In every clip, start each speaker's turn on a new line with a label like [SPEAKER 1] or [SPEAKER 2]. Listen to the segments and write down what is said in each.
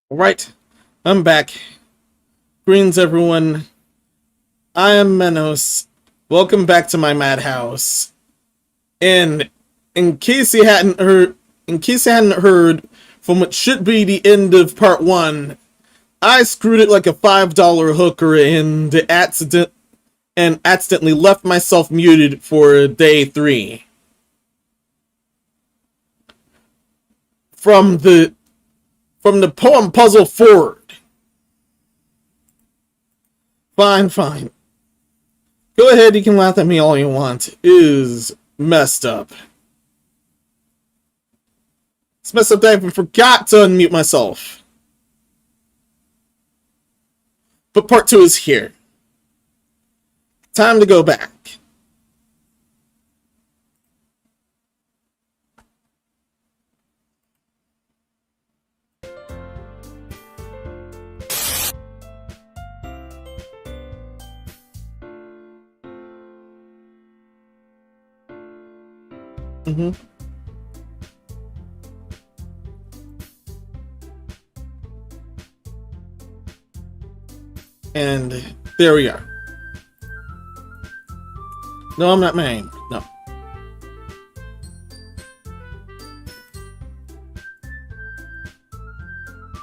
[SPEAKER 1] Alright, I'm back. Greetings, everyone. I am Menos. Welcome back to my Madhouse. And in case you hadn't heard from what should be the end of part 1, I screwed it like a $5 hooker and accidentally left myself muted for day 3. From the poem puzzle forward. Fine. Go ahead, you can laugh at me all you want. It is messed up. It's messed up that I even forgot to unmute myself. But part 2 is here. Time to go back. And there we are. No, I'm not married. No.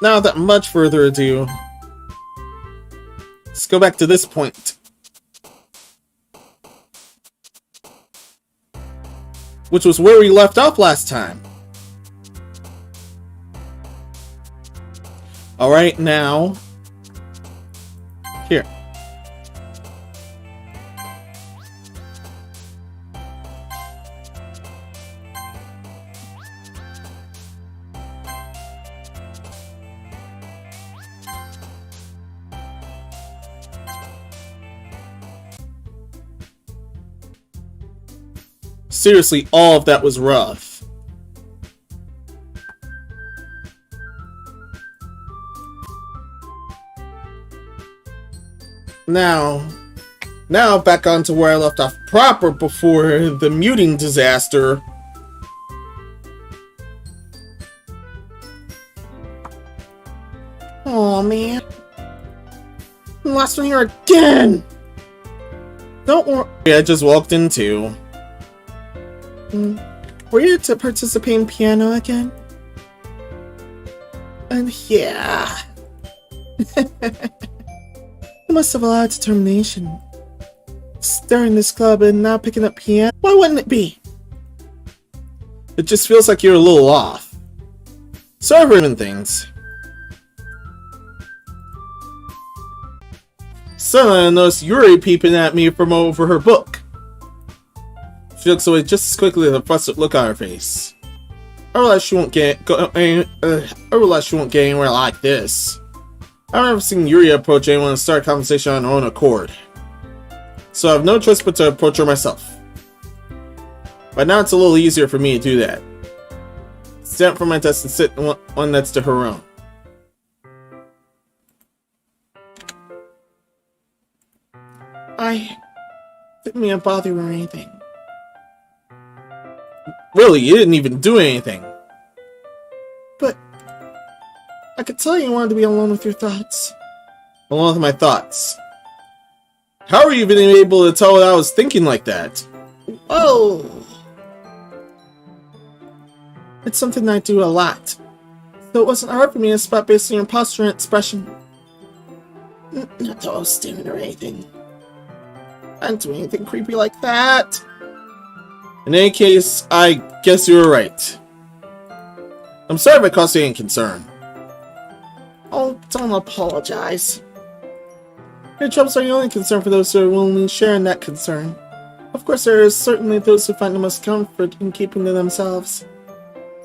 [SPEAKER 1] Now, without much further ado, let's go back to this point, which was where we left off last time. Alright, now, here. Seriously, all of that was rough. Now back on to where I left off proper before the muting disaster. Oh man. Last one here again! Don't worry, I just walked into. Were you to participate in piano again? And yeah. You must have a lot of determination. Starting this club and now picking up piano? Why wouldn't it be? It just feels like you're a little off. Sorry for even things. Suddenly I noticed Yuri peeping at me from over her book. She looks away just as quickly with a frustrated look on her face. I realize she won't get anywhere like this. I've never seen Yuri approach anyone and start a conversation on her own accord. So I have no choice but to approach her myself. But now it's a little easier for me to do that. Stand up from my desk and sit in one next to her own. I didn't mean to bother you or anything. Really, you didn't even do anything. But I could tell you wanted to be alone with your thoughts. Alone with my thoughts. How are you even able to tell what I was thinking like that? Oh, it's something I do a lot. So it wasn't hard for me to spot based on your posture and expression. Not that I was staring or anything. I didn't do anything creepy like that. In any case, I guess you were right. I'm sorry if I caused you any concern. Oh, don't apologize. Your troubles are the only concern for those who are willing to share in that concern. Of course, there are certainly those who find the most comfort in keeping to themselves.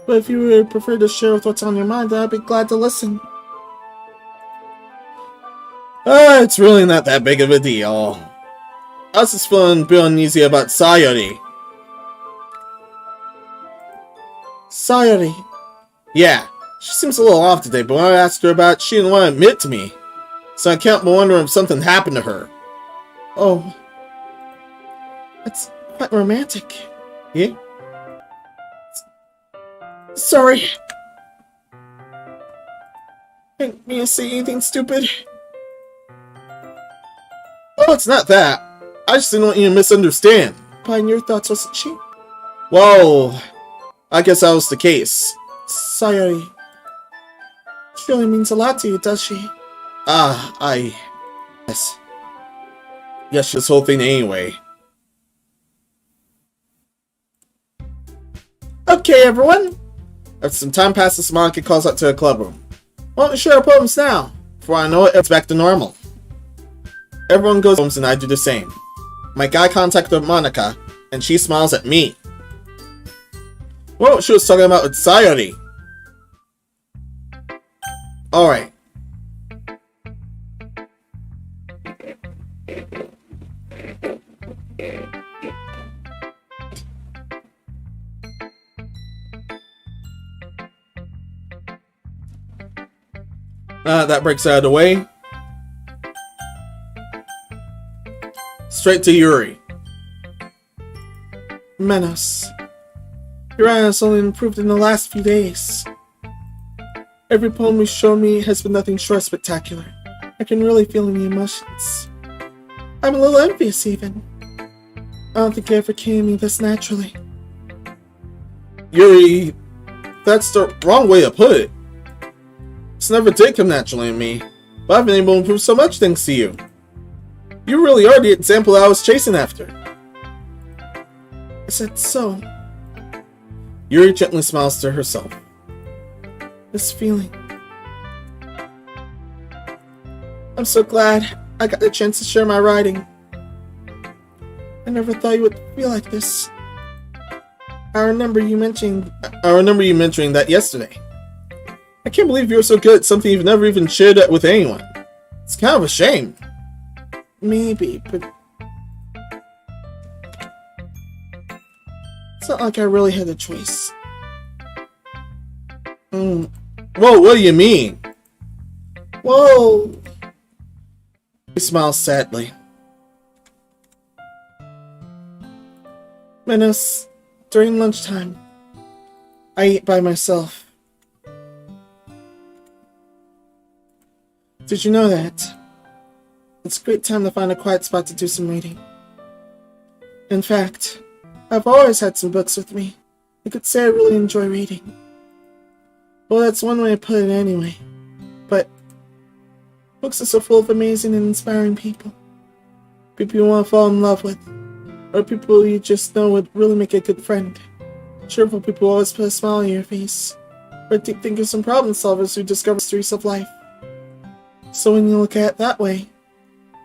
[SPEAKER 1] But if you would prefer to share with what's on your mind, I'd be glad to listen. It's really not that big of a deal. I was just feeling a bit uneasy about Sayori. Sayori. Yeah, she seems a little off today, but when I asked her about it, she didn't want to admit it to me. So I can't but wonder if something happened to her. Oh. That's quite romantic. Yeah? Sorry. Didn't mean to say anything stupid. Oh, it's not that. I just didn't want you to misunderstand. But in your thoughts, wasn't she? Well, I guess that was the case. Sayori. She really means a lot to you, does she? Yes. Yes, this whole thing anyway. Okay, everyone. After some time passes, Monica calls out to a club room. Why don't we share our poems now? Before I know it, it's back to normal. Everyone goes home and I do the same. Make eye contact with Monica, and she smiles at me. Well, she was talking about with Sayori. Alright. That breaks out of the way. Straight to Yuri. Menos. Your eye has only improved in the last few days. Every poem you show me has been nothing short of spectacular. I can really feel the emotions. I'm a little envious even. I don't think it ever came to me this naturally. Yuri, that's the wrong way to put it. This never did come naturally to me, but I've been able to improve so much thanks to you. You really are the example I was chasing after. I said so. Yuri gently smiles to herself. This feeling. I'm so glad I got the chance to share my writing. I never thought you would feel like this. I remember you mentioning that yesterday. I can't believe you're so good at something you've never even shared it with anyone. It's kind of a shame. Maybe, but it's not like I really had a choice. Whoa, what do you mean? Whoa! He smiles sadly. Menos, during lunchtime, I eat by myself. Did you know that? It's a great time to find a quiet spot to do some reading. In fact, I've always had some books with me. I could say I really enjoy reading. Well, that's one way to put it anyway. But books are so full of amazing and inspiring people. People you want to fall in love with. Or people you just know would really make a good friend. Cheerful people always put a smile on your face. Or deep thinkers and problem solvers who discover mysteries of life. So when you look at it that way,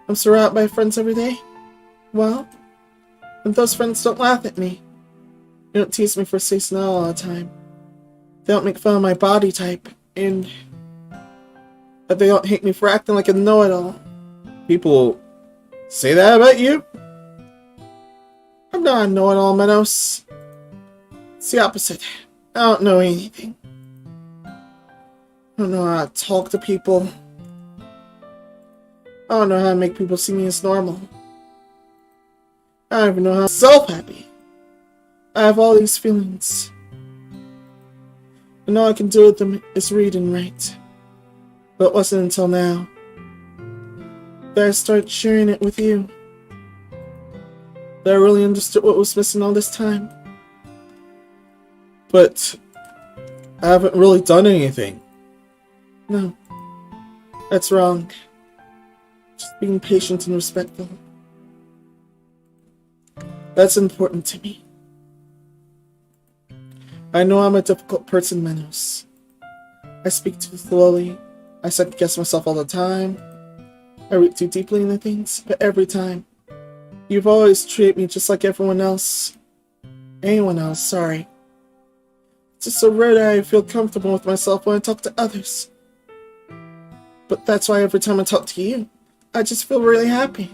[SPEAKER 1] I'm surrounded by friends every day. Well, and those friends don't laugh at me. They don't tease me for saying no all the time. They don't make fun of my body type, and they don't hate me for acting like a know-it-all. People say that about you? I'm not a know-it-all, Menos. It's the opposite. I don't know anything. I don't know how to talk to people. I don't know how to make people see me as normal. I don't even know how to be self-happy. I have all these feelings. And all I can do with them is read and write. But it wasn't until now that I started sharing it with you that I really understood what was missing all this time. But I haven't really done anything. No, that's wrong. Just being patient and respectful. That's important to me. I know I'm a difficult person, Menos. I speak too slowly. I second guess myself all the time. I read too deeply into things, but every time, you've always treated me just like everyone else. Anyone else, sorry. It's just so rare that I feel comfortable with myself when I talk to others. But that's why every time I talk to you, I just feel really happy.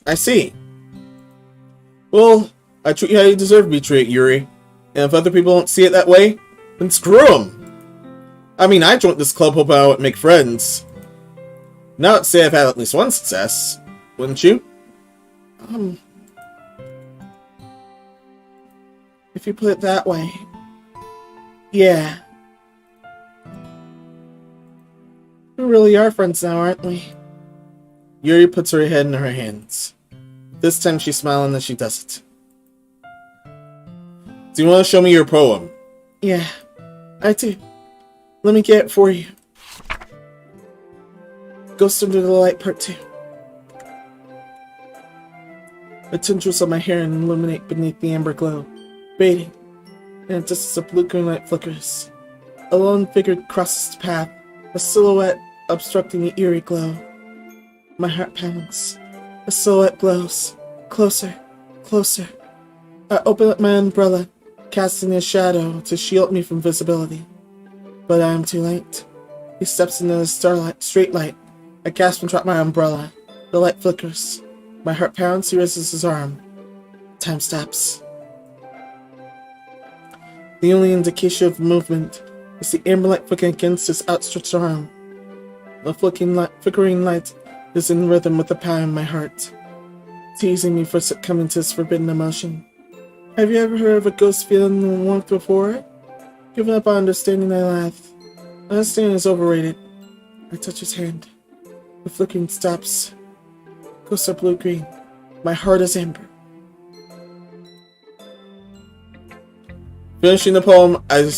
[SPEAKER 1] I see. Well, I treat you how you deserve to be treated, Yuri. And if other people don't see it that way, then screw them. I mean, I joined this club hoping I would make friends. Now let's say I've had at least one success, wouldn't you? If you put it that way, yeah. really are friends now, aren't we? Yuri puts her head in her hands. This time she's smiling as she does it. Do you want to show me your poem? Yeah, I do. Let me get it for you. Ghost Under the Light Part 2. The tendrils of my hair illuminate beneath the amber glow, fading, and just as a blue-green light flickers. A lone figure crosses the path, a silhouette obstructing the eerie glow. My heart pounds. The silhouette glows. Closer, closer. I open up my umbrella, casting a shadow to shield me from visibility. But I am too late. He steps into the straight light. I gasp and drop my umbrella. The light flickers. My heart pounds. He raises his arm. Time stops. The only indication of movement is the amber light flickering against his outstretched arm. The flickering light is in rhythm with the pound in my heart, teasing me for succumbing to this forbidden emotion. Have you ever heard of a ghost feeling the warmth before? Giving up on understanding, I laugh. Understanding is overrated. I touch his hand. The flickering stops. Ghosts are blue-green. My heart is amber. Finishing the poem, I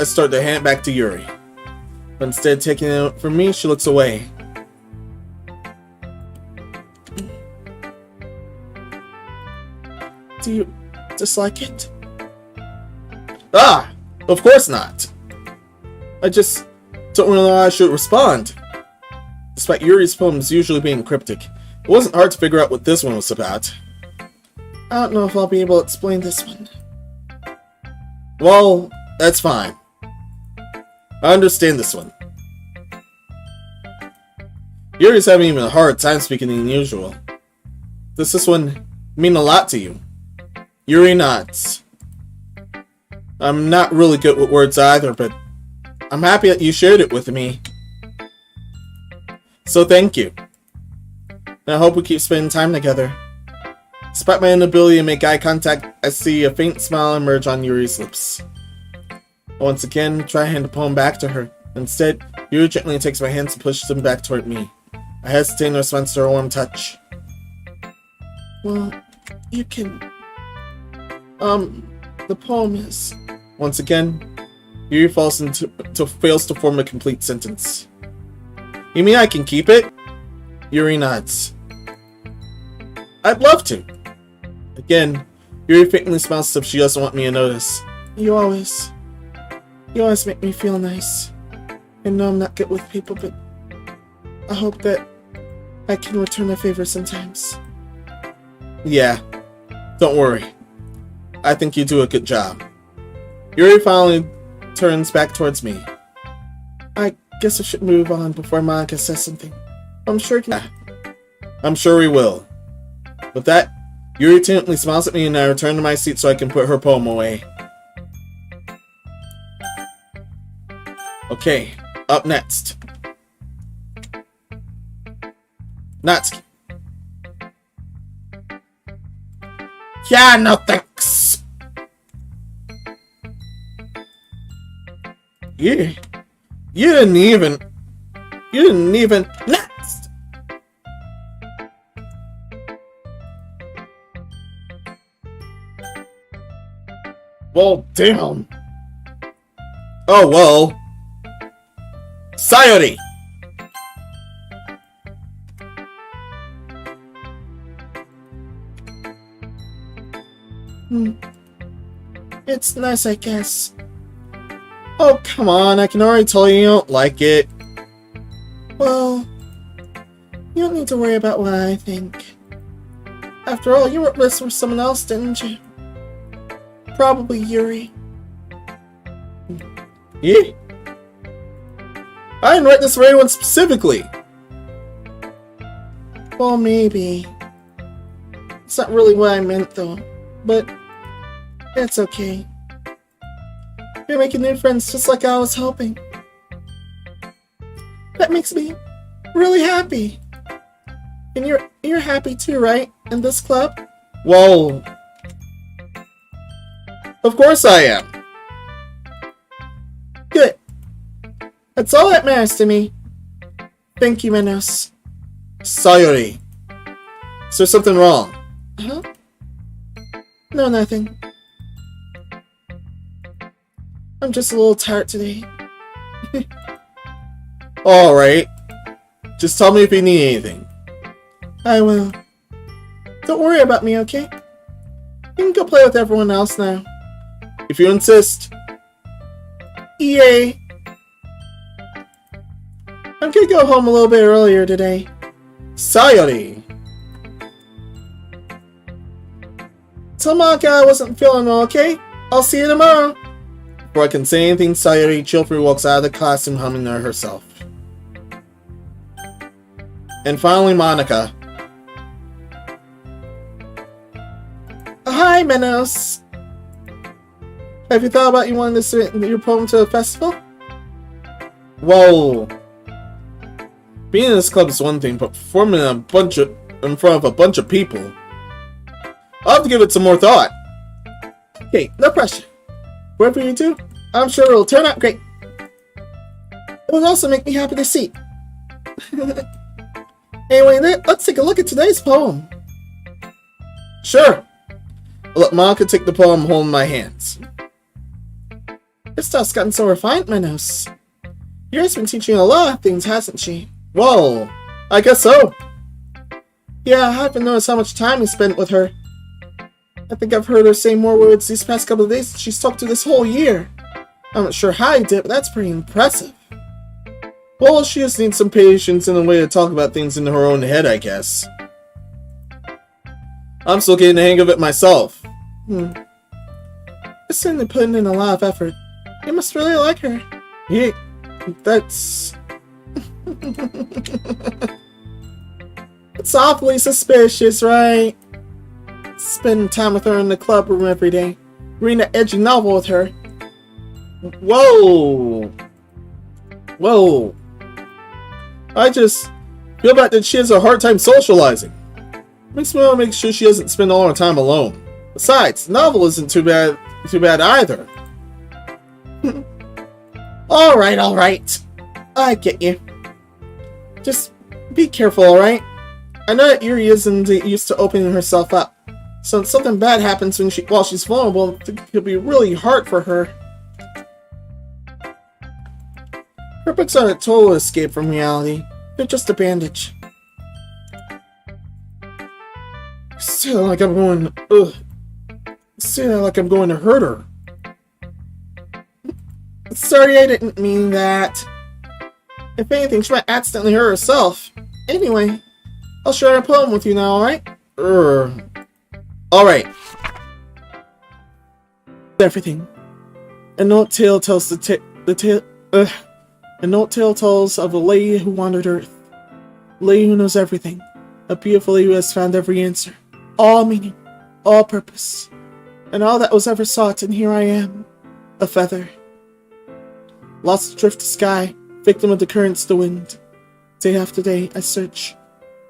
[SPEAKER 1] start to hand it back to Yuri. But instead of taking it from me, she looks away. Do you dislike it? Ah! Of course not! I just don't really know how I should respond. Despite Yuri's poems usually being cryptic, it wasn't hard to figure out what this one was about. I don't know if I'll be able to explain this one. Well, that's fine. I understand this one. Yuri's having even a hard time speaking than usual. Does this one mean a lot to you? Yuri nods. I'm not really good with words either, but I'm happy that you shared it with me. So thank you. And I hope we keep spending time together. Despite my inability to make eye contact, I see a faint smile emerge on Yuri's lips. I once again try to hand the poem back to her. Instead, Yuri gently takes my hands and pushes them back toward me. I hesitate in response to her warm touch. Well, you can... the poem is... Once again, Yuri fails to form a complete sentence. You mean I can keep it? Yuri nods. I'd love to. Again, Yuri faintly smiles as if she doesn't want me to notice. You always make me feel nice. I know I'm not good with people, but I hope that I can return a favor sometimes. Yeah, don't worry. I think you do a good job. Yuri finally turns back towards me. I guess I should move on before Monica says something. I'm sure we will. With that, Yuri tentatively smiles at me and I return to my seat so I can put her poem away. Okay, up next. Natsuki. Yeah, no thanks. You didn't even... Next! Well, damn. Oh, well. Sayori! It's nice, I guess. Oh, come on, I can already tell you don't like it. Well, you don't need to worry about what I think. After all, you wrote this for someone else, didn't you? Probably Yuri. Yeah. I didn't write this for anyone specifically. Well, maybe. It's not really what I meant, though. But it's okay. You're making new friends just like I was hoping. That makes me really happy. And you're happy too, right? In this club? Well, of course I am. Good. That's all that matters to me. Thank you, Menos. Sayori. Is there something wrong? Huh? No, nothing. I'm just a little tired today. Alright. Just tell me if you need anything. I will. Don't worry about me, okay? You can go play with everyone else now. If you insist. Yay! I'm gonna go home a little bit earlier today. Sayori! Tell Monica I wasn't feeling well, okay? I'll see you tomorrow. Before I can say anything, Sayori cheerfully walks out of the classroom humming to herself. And finally, Monica. Hi, Menos. Have you thought about you wanting to submit your poem to a festival? Whoa. Being in this club is one thing, but performing in front of a bunch of people. I'll have to give it some more thought. Okay, no pressure. Whatever you do, I'm sure it'll turn out great. It would also make me happy to see. Anyway, let's take a look at today's poem. Sure. I'll let Monica take the poem holding my hands. This stuff's gotten so refined, Menos. Yuri's been teaching you a lot of things, hasn't she? Whoa, I guess so. Yeah, I haven't noticed how much time you spent with her. I think I've heard her say more words these past couple of days than she's talked to this whole year. I'm not sure how you did, but that's pretty impressive. Well, she just needs some patience and a way to talk about things in her own head, I guess. I'm still getting the hang of it myself. You're certainly putting in a lot of effort. You must really like her. Yeah, that's... It's awfully suspicious, right? Spending time with her in the club room every day. Reading an edgy novel with her. Whoa! Whoa! I just feel bad that she has a hard time socializing. Makes me want to make sure she doesn't spend all her time alone. Besides, the novel isn't too bad either. Alright. I get you. Just be careful, alright? I know that Yuri isn't used to opening herself up. So if something bad happens while she's vulnerable, it could be really hard for her. Her books aren't a total escape from reality. They're just a bandage. Still like I'm going... Still like I'm going to hurt her. Sorry, I didn't mean that. If anything, she might accidentally hurt herself. Anyway, I'll share a poem with you now, alright? Alright. Everything. An old tale tells An old tale tells of a lady who wandered Earth. A lady who knows everything. A beautiful lady who has found every answer. All meaning. All purpose. And all that was ever sought, and here I am. A feather. Lost adrift to sky. Victim of the currents, the wind. Day after day, I search.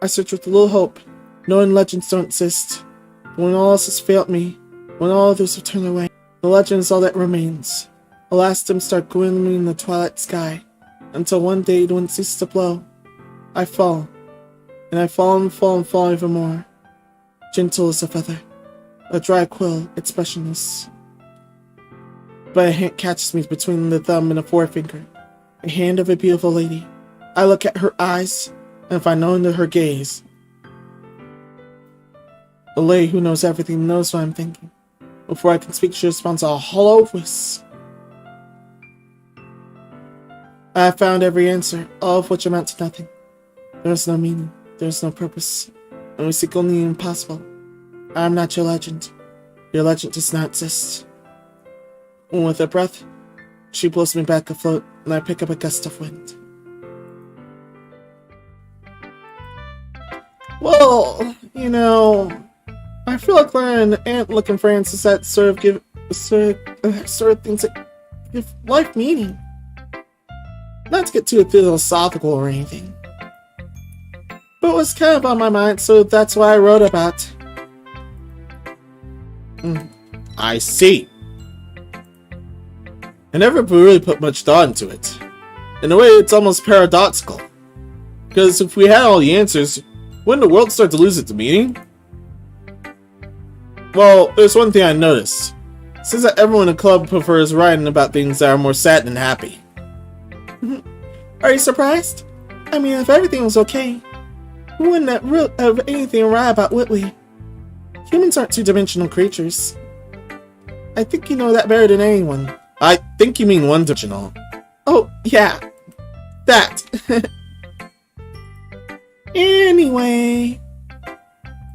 [SPEAKER 1] I search with a little hope, knowing legends don't exist. But when all else has failed me, when all others have turned away, the legend is all that remains. A last dim star glimmering in the twilight sky, until one day the wind ceases to blow. I fall, and I fall and fall and fall even more. Gentle as a feather, a dry quill, expressionless. But a hand catches me between the thumb and the forefinger, a hand of a beautiful lady. I look at her eyes, and if I know into her gaze, the lady who knows everything knows what I'm thinking. Before I can speak, she responds a hollow voice. I have found every answer, all of which amount to nothing. There is no meaning, there is no purpose, and we seek only the impossible. I am not your legend. Your legend does not exist. And with a breath, she blows me back afloat, and I pick up a gust of wind. Well, you know, I feel like we're an ant looking for answers that sort of things that give life meaning. Not to get too philosophical or anything, but it was kind of on my mind, so that's why I wrote about. I see. I never really put much thought into it. In a way, it's almost paradoxical. Because if we had all the answers, wouldn't the world start to lose its meaning? Well, there's one thing I noticed. It seems that everyone in the club prefers writing about things that are more sad than happy. Are you surprised? I mean, if everything was okay, we wouldn't have anything to write about, would we? Humans aren't two-dimensional creatures. I think you know that better than anyone. I think you mean one-dimensional. Oh, yeah. That. Anyway.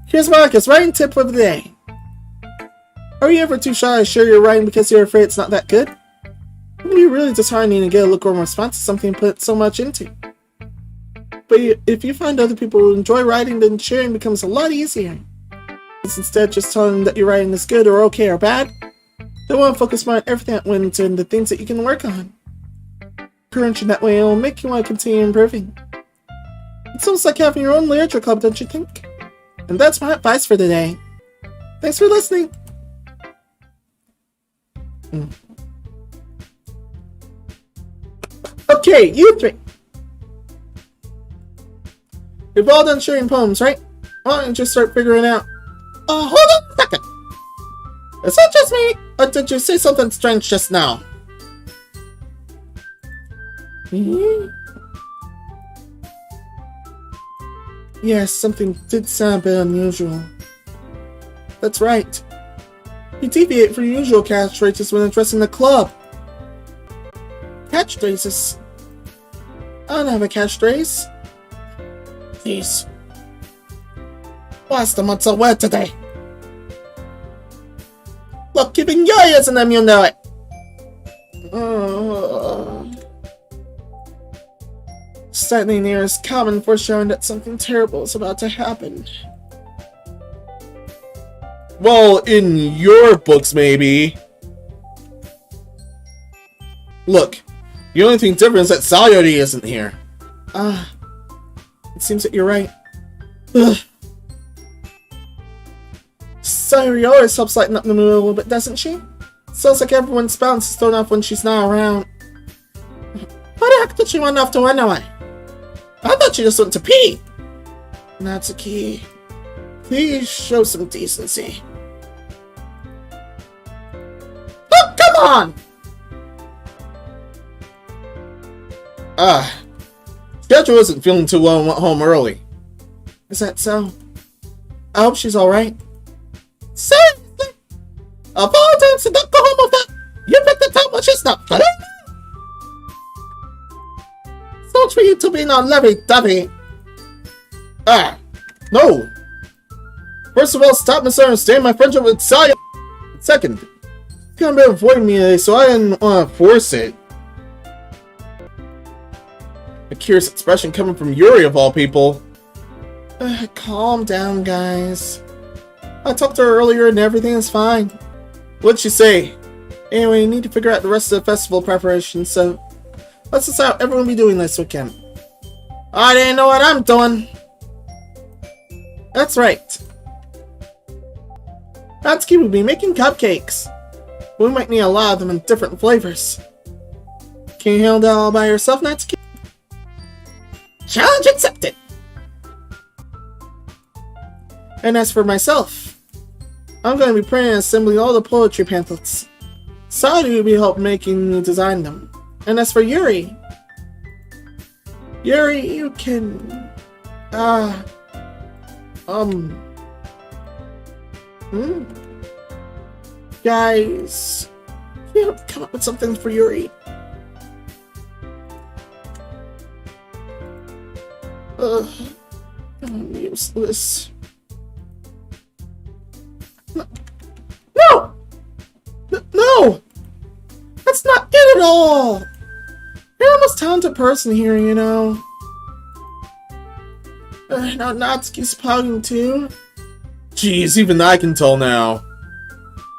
[SPEAKER 1] Here's Monica's writing tip of the day. Are you ever too shy to share your writing because you're afraid it's not that good? It would be really disheartening to get a lukewarm response to something you put so much into. But if you find other people who enjoy writing, then sharing becomes a lot easier. Because instead of just telling them that your writing is good or okay or bad, they want to focus more on everything that went into the things that you can work on. Encouraging that way will make you want to continue improving. It's almost like having your own literature club, don't you think? And that's my advice for today. Thanks for listening. Okay, you three. You've all done sharing poems, right? Why don't you just start figuring out? Hold on a second. Is that just me? Or did you say something strange just now? Yes, something did sound a bit unusual. That's right. You deviate from usual catchphrases when addressing the club. Catchphrases? I don't have a catchphrase. Jeez. What's the month's of word today? Look, keeping your ears in them, you know it. Standing near is common for showing that something terrible is about to happen. Well, in your books, maybe. Look, the only thing different is that Sayori isn't here. It seems that you're right. Ugh. Sayori always helps lighten up the mood a little bit, doesn't she? Sounds like everyone's balance is thrown off when she's not around. What the heck did she run off to anyway? I thought she just went to pee. Natsuki, please show some decency. Oh, come on! Schedule isn't feeling too well and went home early. Is that so? I hope she's alright. Seriously? Of all times to not go home with that, you picked the time when she's not funny? So for you to be non lovey-dovey. No! First of all, stop misunderstanding my friendship with Saya. Second, you can't be avoiding me today, so I didn't want to force it. A curious expression coming from Yuri of all people. Calm down, guys. I talked to her earlier and everything is fine. What'd she say? Anyway, you need to figure out the rest of the festival preparations, so let's decide what everyone will be doing this weekend. I didn't know what I'm doing. That's right. Natsuki will be making cupcakes. We might need a lot of them in different flavors. Can you handle that all by yourself, Natsuki? Challenge accepted! And as for myself, I'm going to be printing and assembling all the poetry pamphlets. Saudi will be helping making me design them. And as for Yuri, you can... Guys, you have to come up with something for Yuri. I'm useless. No! No! That's not it at all! You're the most talented person here, you know. Now Natsuki's pouting too. Jeez, even I can tell now.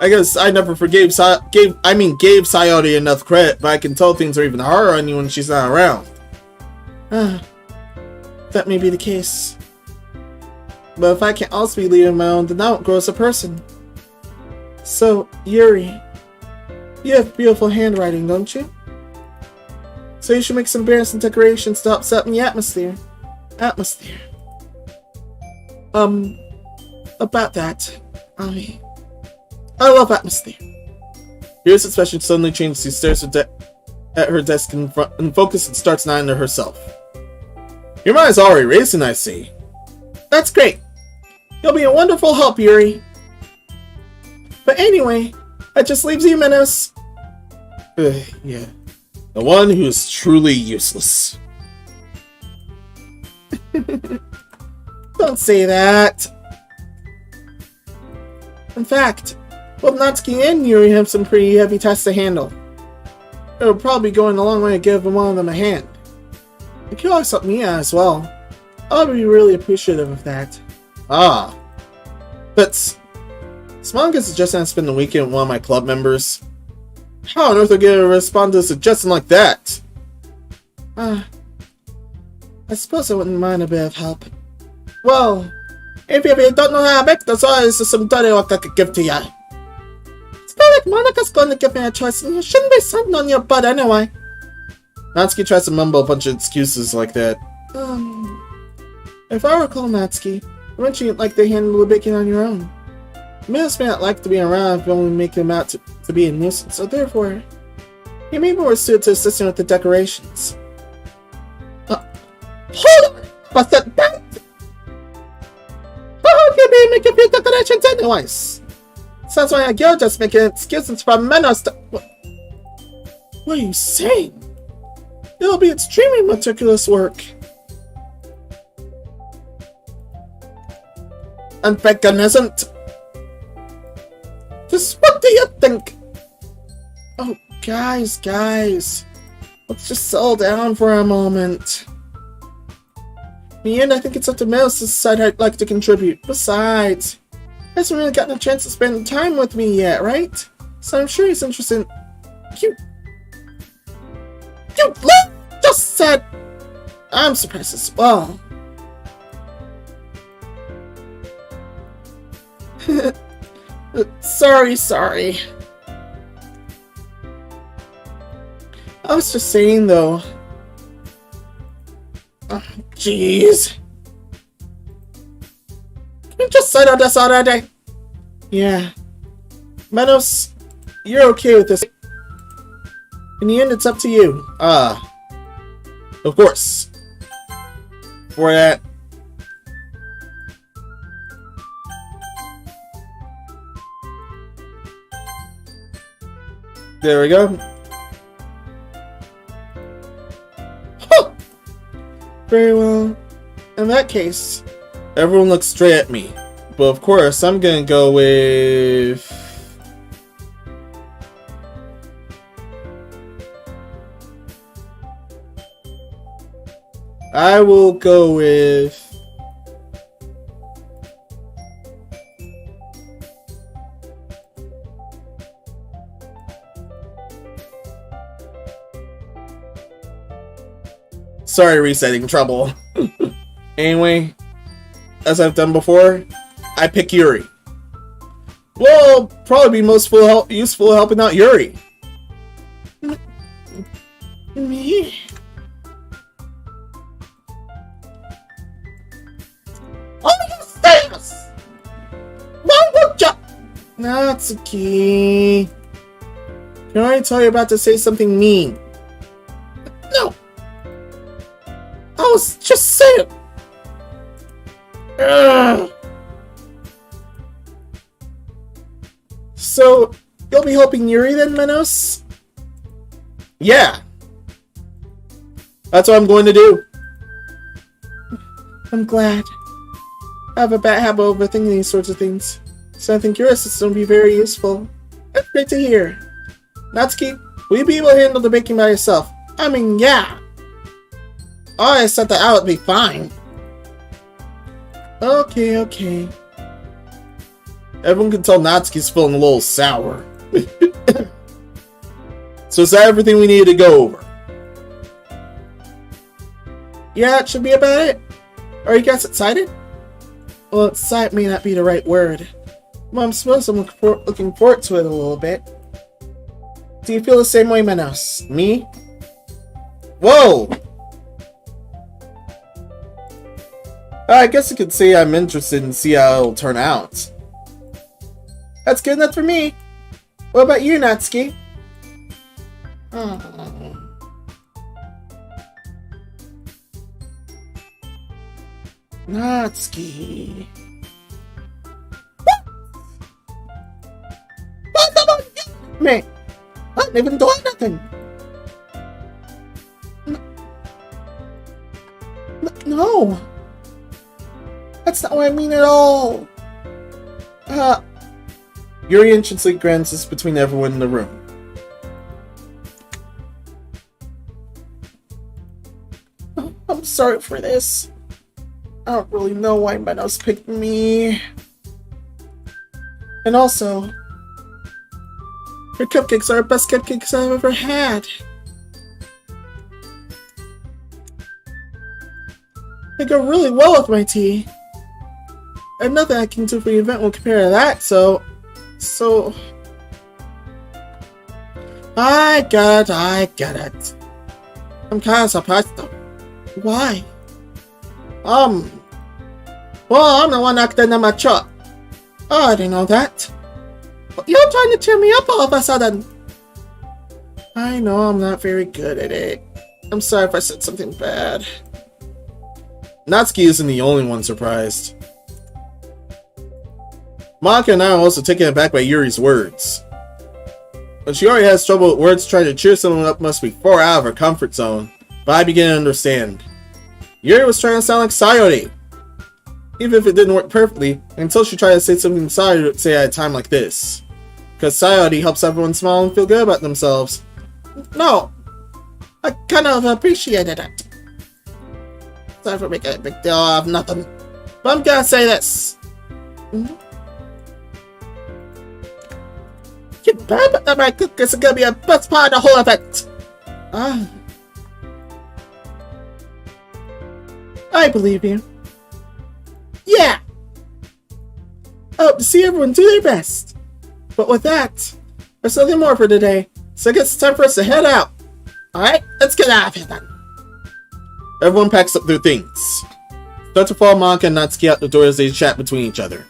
[SPEAKER 1] I guess I never gave Sayori enough credit, but I can tell things are even harder on you when she's not around. That may be the case. But if I can't also be leading my own, then I won't grow as a person. So, Yuri, you have beautiful handwriting, don't you? So you should make some banners and decorations to help set in the atmosphere. Atmosphere. About that, I love atmosphere. Here's expression suddenly changes. She stares at her desk in front and focuses and starts nodding to herself. Your mind's already racing, I see. That's great. You'll be a wonderful help, Yuri. But anyway, that just leaves you, Menos. Yeah. The one who is truly useless. Don't say that. In fact, both Natsuki and Yuri have some pretty heavy tasks to handle. It would probably be going a long way to give one of them a hand. You could always help me out as well. I would be really appreciative of that. Ah. But Smanga suggesting I spend the weekend with one of my club members. How on earth would I get a respond to a suggestion like that? I suppose I wouldn't mind a bit of help. Well, if you don't know how to make this, there's some dirty work I could give to you. It's not like Monika's going to give me a choice, and you shouldn't be sitting on your butt anyway. Natsuki tries to mumble a bunch of excuses like that. If I recall, Natsuki, eventually you'd like to handle the baking on your own. Menos may not like to be around if you only make him out to be a nuisance, so therefore, he may be more suited to assisting with the decorations. Hold on! What's that? How can you make a few decorations anyways? Sounds like you're just making excuses for Menos to... What are you saying? It'll be extremely meticulous work. And Bacon isn't. Just what do you think? Oh, guys. Let's just settle down for a moment. In the end, I think it's up to Menos to decide how I'd like to contribute. Besides, he hasn't really gotten a chance to spend time with me yet, right? So I'm sure he's interested in... You just said... I'm surprised as well. Sorry. I was just saying, though. Oh, jeez. Can you just settle this already? Yeah. Menos, you're okay with this. In the end, it's up to you. Of course. For that. There we go. Huh. Very well. In that case, everyone looks straight at me. But of course, I'm gonna go with... I will go with... Sorry, resetting trouble. Anyway, as I've done before, I pick Yuri. Well, probably be most useful helping out Yuri. Me? Oh, you famous! Why would you? Natsuki. Can I tell you about to say something mean? No. I was just saying. Ugh. So, you'll be helping Yuri then, Menos? Yeah. That's what I'm going to do. I'm glad. I have a bad habit of overthinking these sorts of things, so I think your assistant will be very useful. That's great to hear. Natsuki, will you be able to handle the baking by yourself? I mean, yeah. Oh, I said that I would be fine. Okay. Everyone can tell Natsuki's feeling a little sour. So is that everything we needed to go over? Yeah, it should be about it. Are you guys excited? Well, excited may not be the right word. Well, I suppose I'm looking forward to it a little bit. Do you feel the same way, Menos? Me? Whoa! I guess you could say I'm interested in see how it'll turn out. That's good enough for me. What about you, Natsuki? Natsuki. Me. I didn't even do nothing. No. That's not what I mean at all. Yuri instantly glances between everyone in the room. I'm sorry for this. I don't really know why Menos picked me. And also, your cupcakes are the best cupcakes I've ever had. They go really well with my tea. And nothing I can do for the event will compare to that, so... I get it. I'm kind of surprised though. Why? Well, I'm the one acting immature. Oh, I didn't know that. But you're trying to cheer me up all of a sudden. I know I'm not very good at it. I'm sorry if I said something bad. Natsuki isn't the only one surprised. Monika and I are also taken aback by Yuri's words. When she already has trouble with words, trying to cheer someone up must be far out of her comfort zone. But I begin to understand. Yuri was trying to sound like Sayori. Even if it didn't work perfectly, until she tried to say something Sayori would say at a time like this. Because Sayori helps everyone smile and feel good about themselves. No, I kind of appreciated it. Sorry for making a big deal of nothing. But I'm gonna say this. Get bad, but my cookies are gonna be a best part of the whole event. I believe you. Yeah! I hope to see everyone do their best. But with that, there's nothing more for today, so I guess it's time for us to head out. Alright, let's get out of here then. Everyone packs up their things. Start to follow Monika and Natsuki out the door as they chat between each other.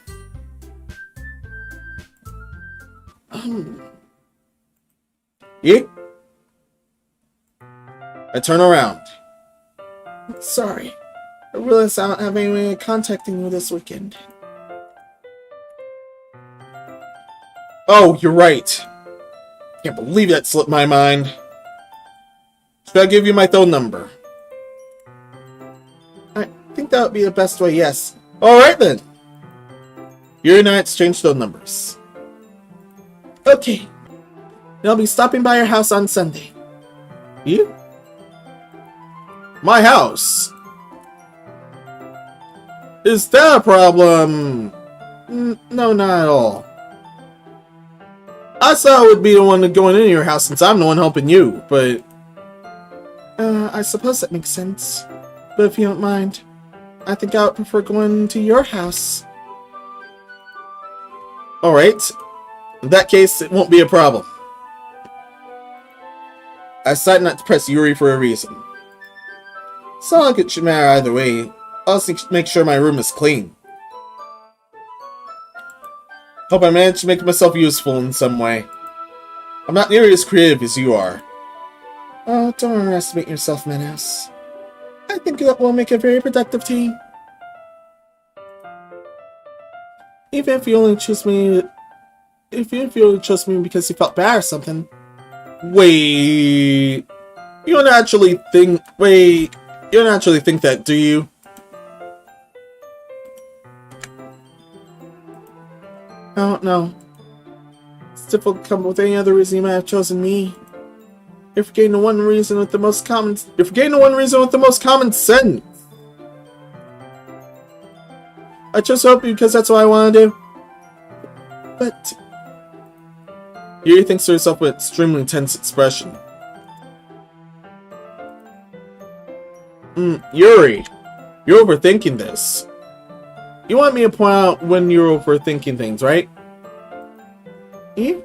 [SPEAKER 1] Yeah? I turn around. Sorry. I realized I don't have any way of contacting you this weekend. Oh, you're right. Can't believe that slipped my mind. Should I give you my phone number? I think that would be the best way, yes. Alright then. You and I exchange phone numbers. Okay. I'll be stopping by your house on Sunday. You? My house? Is that a problem? No, not at all. I thought I would be the one going into your house since I'm the one helping you, but... I suppose that makes sense. But if you don't mind, I think I would prefer going to your house. Alright. In that case, it won't be a problem. I decided not to press Yuri for a reason. It's not like it should matter either way. I'll just make sure my room is clean. Hope I managed to make myself useful in some way. I'm not nearly as creative as you are. Oh, don't underestimate yourself, Madhouse. I think that will make a very productive team. Even if you only chose me... If you only chose me because you felt bad or something. Wait... You don't actually think... Wait... You don't actually think that, do you? I don't know. It's difficult to come up with any other reason you might have chosen me. You're forgetting the one reason with the most common... You're forgetting the one reason with the most common sense! I chose to help you because that's what I want to do. But... Yuri thinks to herself with extremely tense expression. Yuri, you're overthinking this. You want me to point out when you're overthinking things, right? Eh?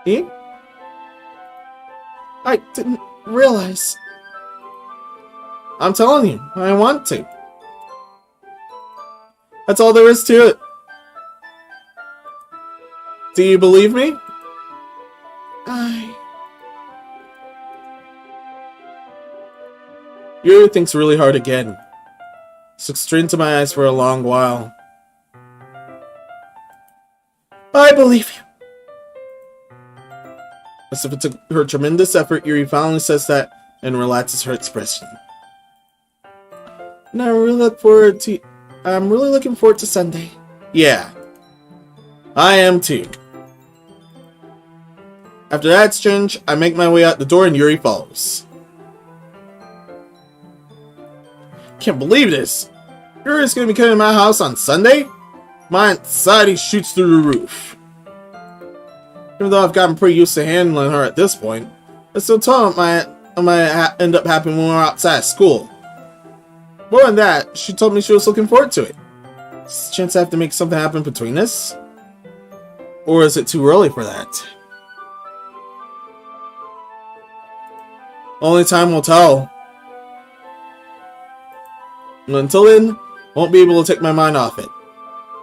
[SPEAKER 1] Eh? I didn't realize. I'm telling you, I want to. That's all there is to it. Do you believe me? Yuri thinks really hard again. She looks straight into my eyes for a long while. I believe you. As if it took her tremendous effort, Yuri finally says that and relaxes her expression. And I'm really looking forward to Sunday. Yeah. I am too. After that exchange, I make my way out the door and Yuri follows. Can't believe this! Yuri's gonna be coming to my house on Sunday? My anxiety shoots through the roof. Even though I've gotten pretty used to handling her at this point, I still tell her it might end up happening when we're outside of school. More than that, she told me she was looking forward to it. Is there a chance I have to make something happen between us? Or is it too early for that? Only time will tell. And until then, won't be able to take my mind off it.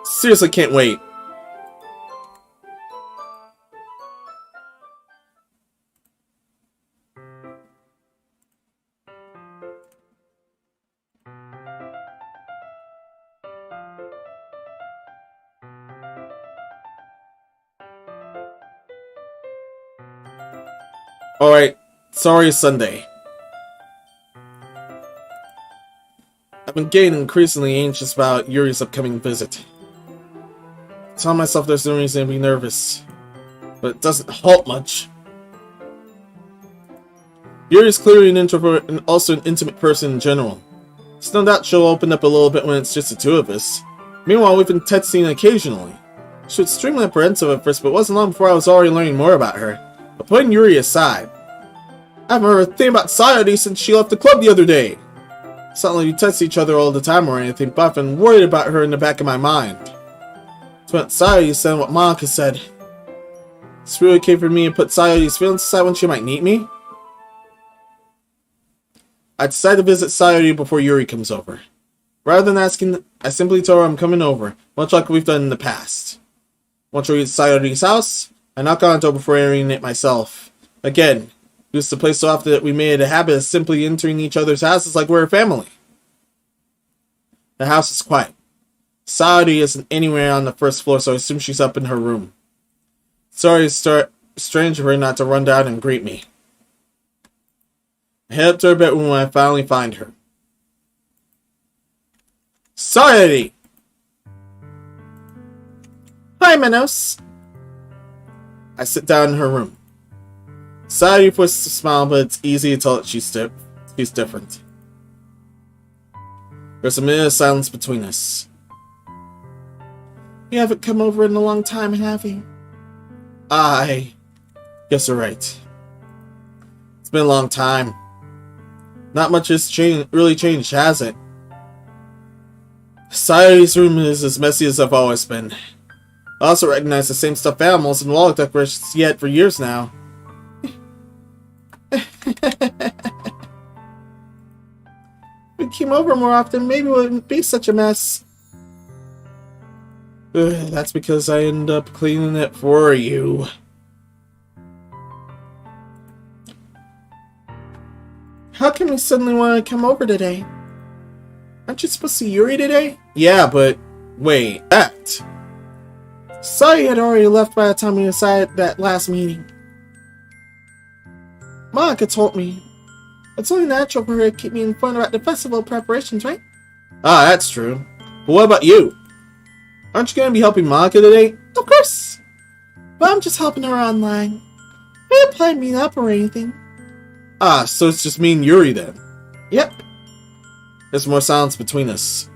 [SPEAKER 1] Seriously can't wait. Alright, sorry Sunday. I've been getting increasingly anxious about Yuri's upcoming visit. I tell myself there's no reason to be nervous, but it doesn't help much. Yuri's clearly an introvert and also an intimate person in general. It's no doubt she'll open up a little bit when it's just the two of us. Meanwhile, we've been texting occasionally. She was extremely apprehensive at first, but it wasn't long before I was already learning more about her. But putting Yuri aside, I haven't heard a thing about Sayori since she left the club the other day. It's not like we text each other all the time or anything, but I've been worried about her in the back of my mind. It's when Sayori said what Monica said. It's really okay for me to put Sayori's feelings aside when she might need me. I decided to visit Sayori before Yuri comes over. Rather than asking, I simply told her I'm coming over, much like we've done in the past. Once we reach Sayori's house, I knock on the door before entering it myself. Again, we used to play so often that we made it a habit of simply entering each other's houses like we're a family. The house is quiet. Sayori isn't anywhere on the first floor, so I assume she's up in her room. Sorry, it's strange of her not to run down and greet me. I head up to her bedroom when I finally find her. Sayori! Hi, Menos. I sit down in her room. Sayori forces a smile, but it's easy to tell that she's different. There's a minute of silence between us. You haven't come over in a long time, have you? I guess you're right. It's been a long time. Not much has really changed, has it? Sayori's room is as messy as I've always been. I also recognize the same stuffed animals and wall decorations she had for years now. If we came over more often, maybe it wouldn't be such a mess. That's because I ended up cleaning it for you. How come you suddenly want to come over today? Aren't you supposed to see Yuri today? Yeah, but wait, that. Sorry you had already left by the time we decided that last meeting. Monica told me. It's only natural for her to keep me informed about the festival preparations, right? Ah, that's true. But what about you? Aren't you going to be helping Monica today? Of course. But I'm just helping her online. We didn't plan to meet up or anything. Ah, so it's just me and Yuri then. Yep. There's more silence between us.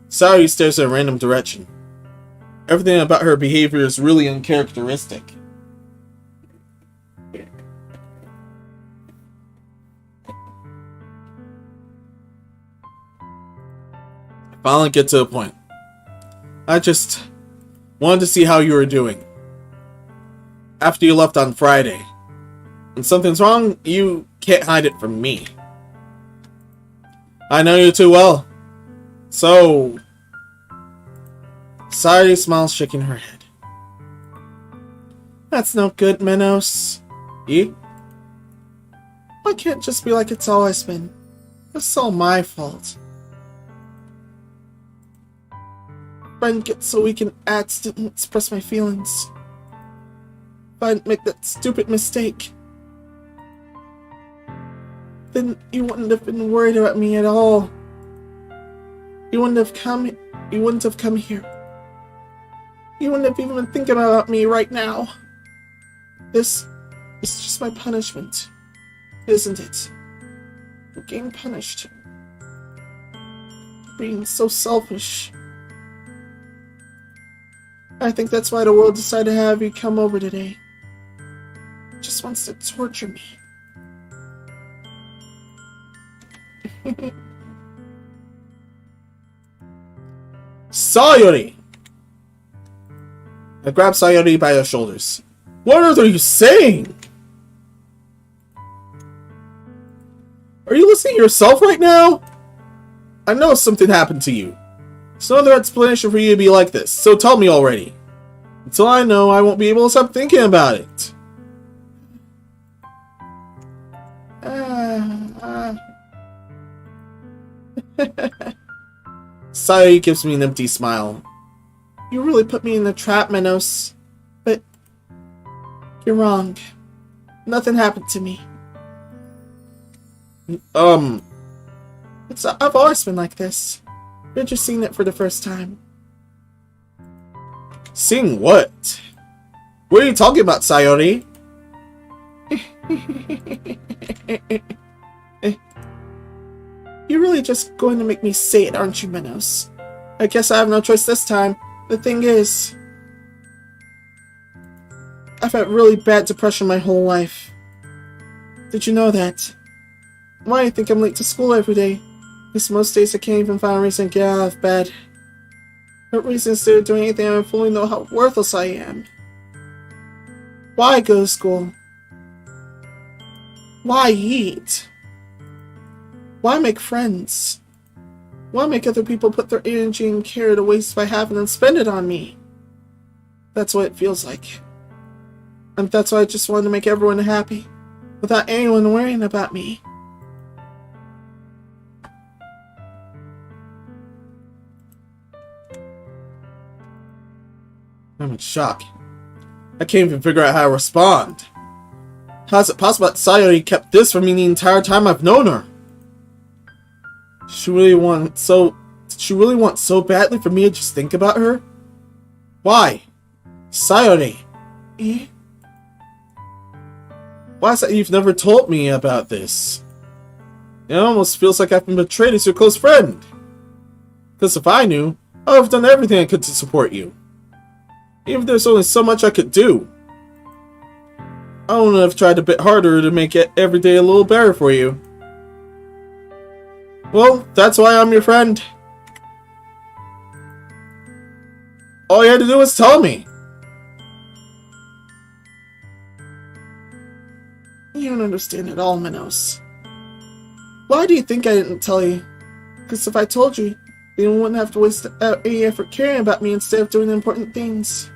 [SPEAKER 1] Sayori stares in a random direction. Everything about her behavior is really uncharacteristic. I finally get to the point. I just wanted to see how you were doing. After you left on Friday. When something's wrong, you can't hide it from me. I know you too well. So... Sayori smiles, shaking her head. That's no good, Menos. Why can't it just be like it's always been? It's all my fault. Friend gets so weak and acts didn't express my feelings. If I didn't make that stupid mistake, then you wouldn't have been worried about me at all. You wouldn't have come here. You wouldn't have even been thinking about me right now. This is just my punishment, isn't it? I'm getting punished. Being so selfish. I think that's why the world decided to have you come over today. It just wants to torture me. Sayori! I grab Sayori by the shoulders. What are you saying? Are you listening to yourself right now? I know something happened to you. There's no other explanation for you to be like this, so tell me already. Until I know, I won't be able to stop thinking about it. Sayori gives me an empty smile. You really put me in the trap, Menos. But you're wrong. Nothing happened to me. I've always been like this. You're just seeing it for the first time. Seeing what? What are you talking about, Sayori? You're really just going to make me say it, aren't you, Menos? I guess I have no choice this time. The thing is, I've had really bad depression my whole life. Did you know that? Why do you think I'm late to school every day? Because most days I can't even find a reason to get out of bed. What reason instead of doing anything I fully know how worthless I am? Why go to school? Why eat? Why make friends? Why make other people put their energy and care to waste by having them spend it on me? That's what it feels like. And that's why I just wanted to make everyone happy, without anyone worrying about me. I'm in shock. I can't even figure out how to respond. How is it possible that Sayori kept this from me the entire time I've known her? She really wants so badly for me to just think about her? Why? Sayori. Why is it you've never told me about this? It almost feels like I've been betrayed as your close friend. Because if I knew, I would have done everything I could to support you. Even if there's only so much I could do. I would have tried a bit harder to make it every day a little better for you. Well, that's why I'm your friend. All you had to do was tell me. You don't understand at all, Menos. Why do you think I didn't tell you? Because if I told you, you wouldn't have to waste any effort caring about me instead of doing important things.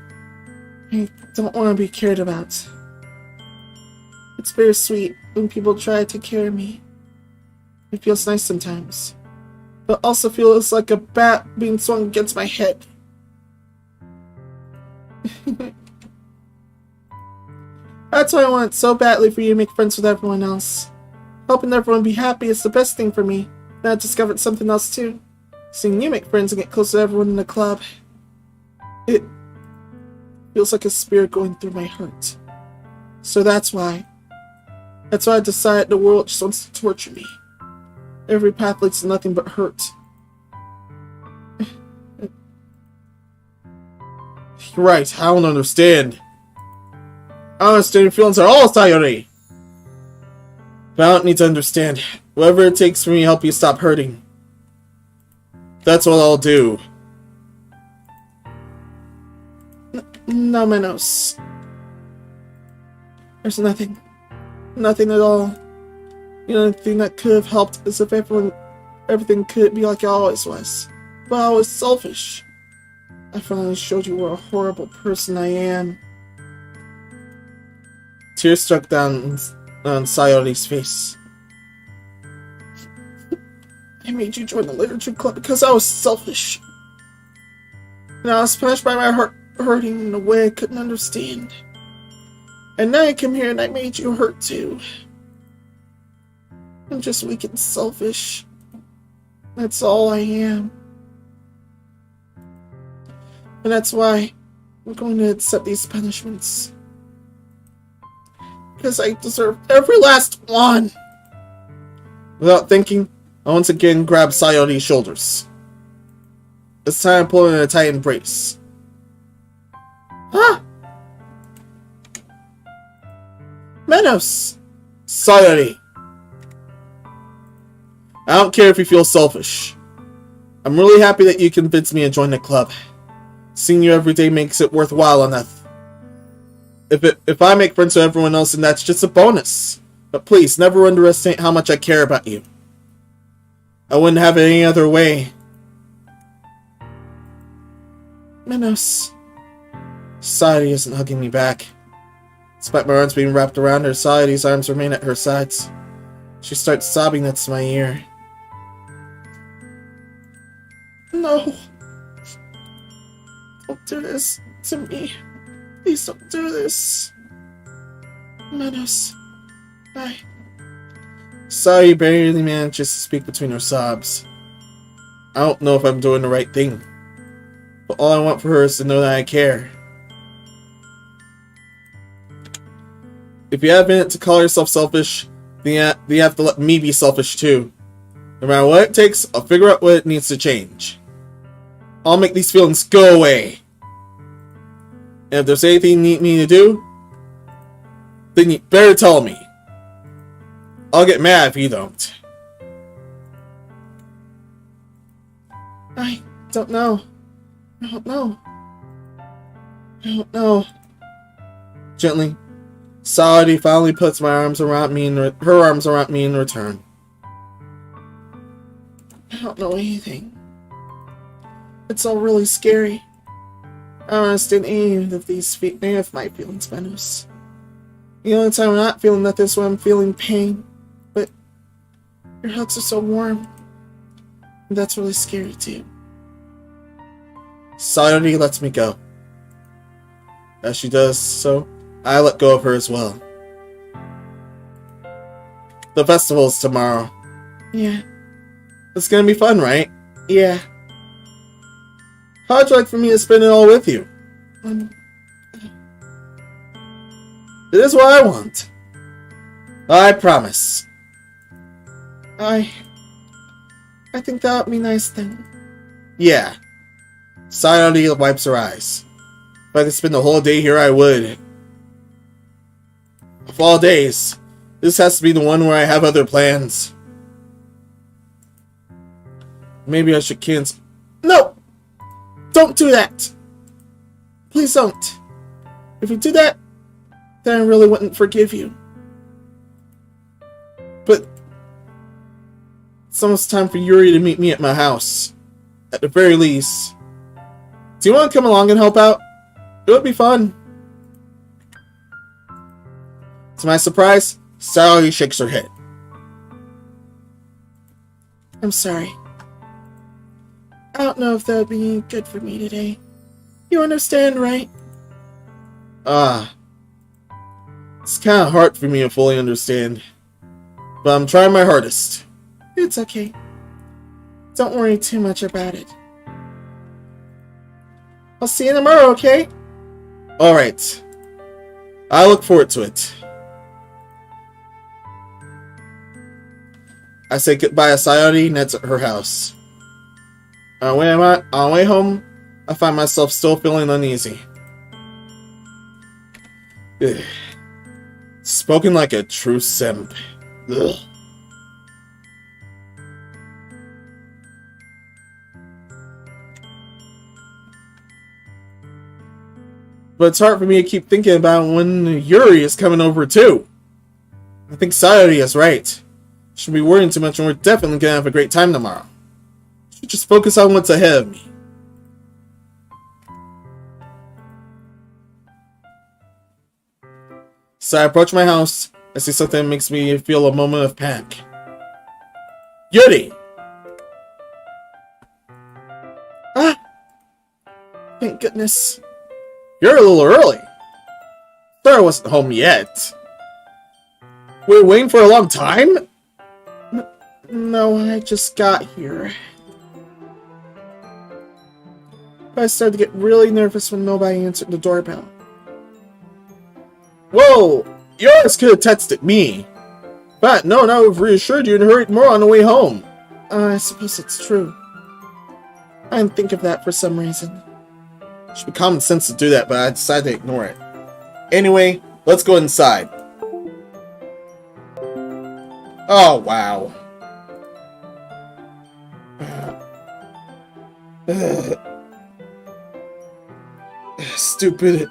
[SPEAKER 1] I don't want to be cared about. It's bittersweet when people try to take care of me. It feels nice sometimes, but also feels like a bat being swung against my head. That's why I want so badly for you to make friends with everyone else. Helping everyone be happy is the best thing for me. And I discovered something else too. Seeing you make friends and get close to everyone in the club. It feels like a spear going through my heart. So that's why I decided the world just wants to torture me. Every path leads to nothing but hurt. You're right, I don't understand. I don't understand your feelings at all, Sayori. But I don't need to understand. Whatever it takes for me to help you stop hurting. That's what I'll do. No, Menos. There's nothing Nothing at all. The only thing that could have helped is if everything could be like it always was. But I was selfish. I finally showed you what a horrible person I am. Tears struck down on Sayote's face. I made you join the literature club because I was selfish. And I was punished by my heart hurting in a way I couldn't understand. And now I come here and I made you hurt too. I'm just weak and selfish. That's all I am. And that's why I'm going to accept these punishments. Because I deserve every last one. Without thinking, I once again grabbed Sayote's shoulders. This time I pulled in a tight embrace. Huh? Menos! Sayote! I don't care if you feel selfish. I'm really happy that you convinced me to join the club. Seeing you every day makes it worthwhile enough. If I make friends with everyone else, then that's just a bonus. But please, never underestimate how much I care about you. I wouldn't have it any other way. Menos. Society isn't hugging me back. Despite my arms being wrapped around her, Society's arms remain at her sides. She starts sobbing into my ear. No. Don't do this to me. Please don't do this. Menos. Sayori barely manages to speak between her sobs. I don't know if I'm doing the right thing. But all I want for her is to know that I care. If you have a minute to call yourself selfish, then you have to let me be selfish too. No matter what it takes, I'll figure out what it needs to change. I'll make these feelings go away. And if there's anything you need me to do, then you better tell me. I'll get mad if you don't. I don't know. I don't know. I don't know. Gently, Saori finally puts my arms around me and her arms around me in return. I don't know anything. It's all really scary. I don't understand any of my feelings, Menos. The only time I'm not feeling that is when I'm feeling pain. But your hugs are so warm. And that's really scary too. Saori lets me go. As she does so, I let go of her as well. The festival's tomorrow. Yeah. It's gonna be fun, right? Yeah. How'd you like for me to spend it all with you? It is what I want. I promise. I think that would be nice then. Yeah. Sayori wipes her eyes. If I could spend the whole day here, I would. Of all days, this has to be the one where I have other plans. Maybe I should cancel. No! Don't do that! Please don't. If you do that, then I really wouldn't forgive you. But it's almost time for Yuri to meet me at my house. At the very least. Do you want to come along and help out? It would be fun. To my surprise, Saori shakes her head. I'm sorry. I don't know if that would be good for me today. You understand, right? It's kind of hard for me to fully understand. But I'm trying my hardest. It's okay. Don't worry too much about it. I'll see you tomorrow, okay? Alright. I look forward to it. I say goodbye to Sayori and head to her house. On the way home, I find myself still feeling uneasy. Ugh. Spoken like a true simp. Ugh. But it's hard for me to keep thinking about when Yuri is coming over too. I think Sayori is right. Shouldn't be worrying too much and we're definitely gonna have a great time tomorrow. Should just focus on what's ahead of me. So I approach my house. I see something that makes me feel a moment of panic. Yuri! Ah! Thank goodness. You're a little early. Sarah wasn't home yet. We were waiting for a long time? No, I just got here. I started to get really nervous when nobody answered the doorbell. Whoa! Yours could have texted me. But no, I would have reassured you and hurried more on the way home. I suppose it's true. I didn't think of that for some reason. It should be common sense to do that, but I decided to ignore it. Anyway, let's go inside. Oh, wow. Stupid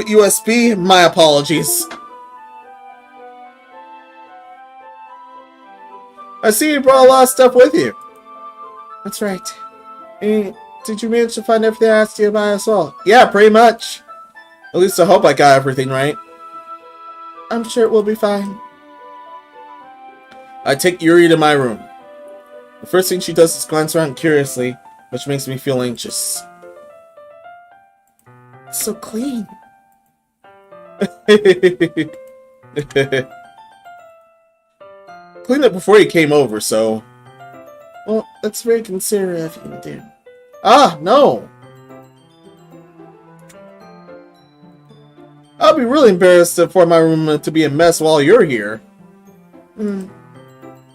[SPEAKER 1] USB? My apologies. I see you brought a lot of stuff with you. That's right. And did you manage to find everything I asked you about as well? Yeah, pretty much. At least I hope I got everything right. I'm sure it will be fine. I take Yuri to my room. The first thing she does is glance around curiously, which makes me feel anxious. It's so clean. Cleaned it before you came over, so... Well, that's very considerate of you, dude. Ah, no! I'll be really embarrassed for my room to be a mess while you're here.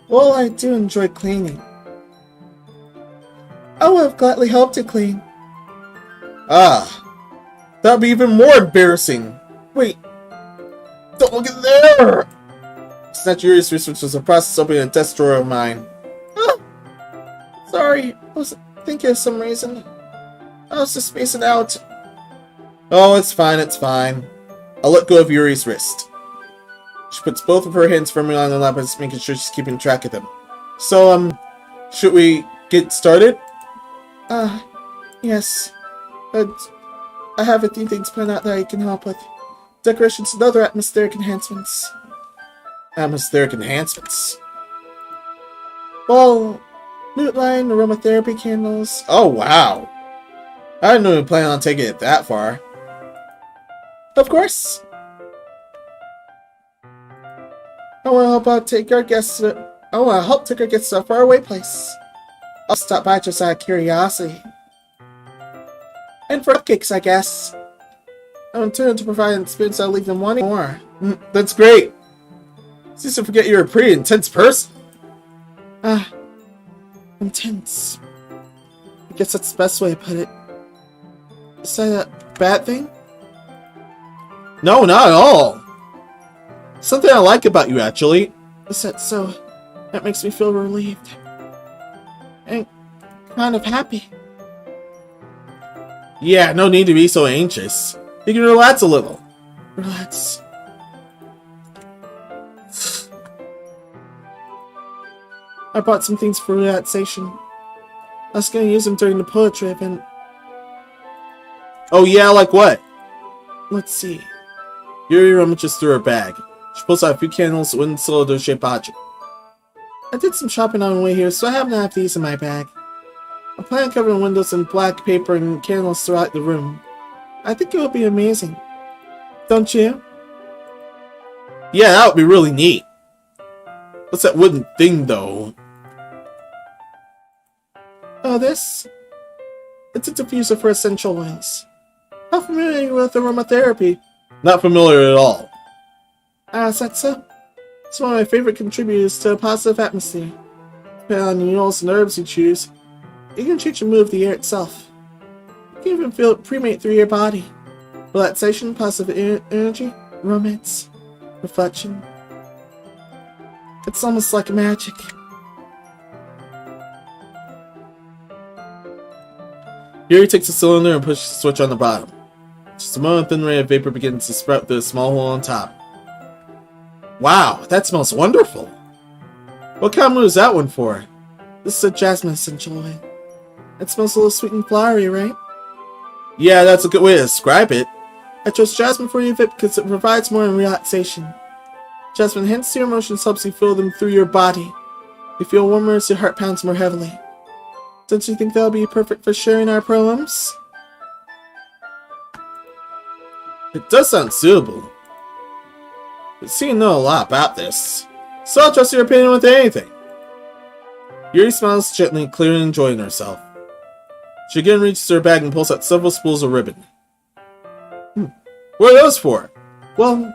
[SPEAKER 1] Well, I do enjoy cleaning. I would have gladly helped to clean. Ah, that'd be even more embarrassing. Wait, don't look at there! Snatch Yuri's wrist, which was a process opening a desk drawer of mine. Ah, sorry, I was thinking of some reason. I was just spacing out. Oh, it's fine, it's fine. I'll let go of Yuri's wrist. She puts both of her hands firmly on the lap, making sure she's keeping track of them. So, should we get started? Yes. But I have a few things planned out that I can help with. Decorations and other atmospheric enhancements. Atmospheric enhancements? Well, mood line, aromatherapy candles. Oh, wow. I didn't even plan on taking it that far. Of course. I want to help take our guests to a faraway place. I'll stop by just out of curiosity. And for cupcakes, I guess. I'm intended to provide an experience that'll leave them wanting more. That's great. Seems to forget you're a pretty intense person. Intense. I guess that's the best way to put it. Is that a bad thing? No, not at all. Something I like about you, actually. Is that so? That makes me feel relieved. And kind of happy. Yeah, no need to be so anxious. You can relax a little. Relax. I bought some things for relaxation. I was gonna use them during the poetry event. Oh yeah, like what? Let's see. Yuri rummages through her bag. She pulls out a few candles, one cylinder-shaped object. I did some shopping on the way here, so I happen to have these in my bag. I plan on covering windows in black paper and candles throughout the room. I think it would be amazing. Don't you? Yeah, that would be really neat. What's that wooden thing, though? Oh, this? It's a diffuser for essential oils. How familiar are you with aromatherapy? Not familiar at all. Is that so? It's one of my favorite contributors to a positive atmosphere. Depending on the oils and herbs you choose, you can change the mood of the air itself. You can even feel it permeate through your body. Relaxation, positive energy, romance, reflection. It's almost like magic. Yuri takes the cylinder and pushes the switch on the bottom. Just a moment, thin ray of vapor begins to sprout through a small hole on top. Wow, that smells wonderful. What kind of mood is that one for? This is a jasmine essential oil. It smells a little sweet and flowery, right? Yeah, that's a good way to describe it. I chose jasmine for you because it provides more relaxation. Jasmine enhances your emotions, helps you feel them through your body. You feel warmer as your heart pounds more heavily. Don't you think that'll be perfect for sharing our poems? It does sound suitable. But see, you know a lot about this. So I'll trust your opinion with anything. Yuri smiles gently, clearly enjoying herself. She again reaches her bag and pulls out several spools of ribbon. What are those for? Well,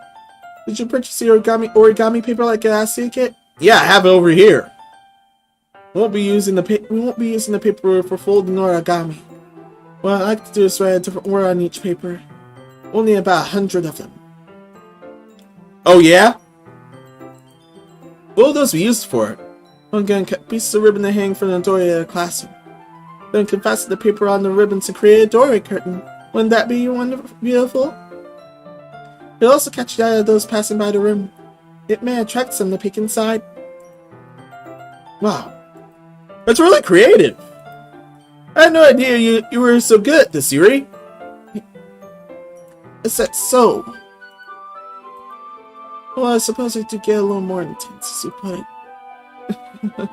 [SPEAKER 1] did you purchase the origami paper like I asked you to get? Yeah, I have it over here. We won't be using the paper for folding origami. What I like to do is write a different word on each paper. Only about 100 of them. Oh yeah? What will those be used for? I'm going to cut pieces of ribbon to hang from the doorway of the classroom. Then can fasten the paper on the ribbon to create a doorway curtain. Wouldn't that be wonderful, beautiful? It'll also catch the eye of those passing by the room. It may attract them to peek inside. Wow. That's really creative. I had no idea you were so good at this, Yuri. Is that so? Well, I suppose I do get a little more intense, as you put it.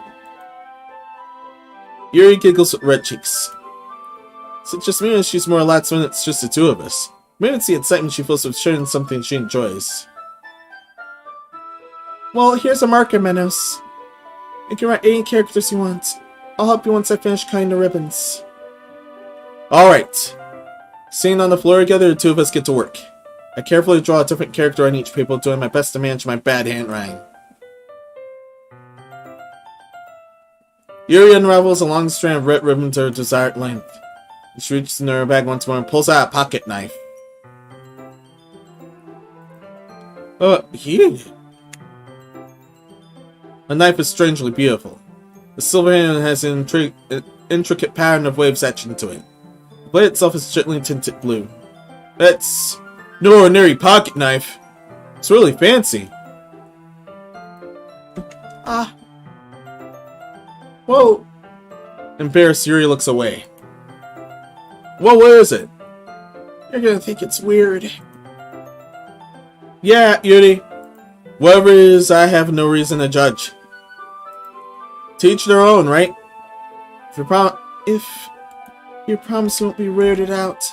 [SPEAKER 1] Yuri giggles with red cheeks. So it just means she's more relaxed when it's just the two of us. Maybe it's the excitement she feels with sharing something she enjoys. Well, here's a marker, Menos. You can write any characters you want. I'll help you once I finish cutting the ribbons. Alright. Sitting on the floor together, the two of us get to work. I carefully draw a different character on each paper, doing my best to manage my bad handwriting. Yuri unravels a long strand of red ribbon to her desired length. She reaches into her bag once more and pulls out a pocket knife. Yeah. The knife is strangely beautiful. The silver handle has an intricate pattern of waves etched into it. The blade itself is gently tinted blue. That's no ordinary pocket knife. It's really fancy. Whoa. Embarrassed, Yuri looks away. Whoa, what is it? You're gonna think it's weird. Yeah, Yuri. Whatever it is, I have no reason to judge. To each their own, right? If you promise you won't be weirded out.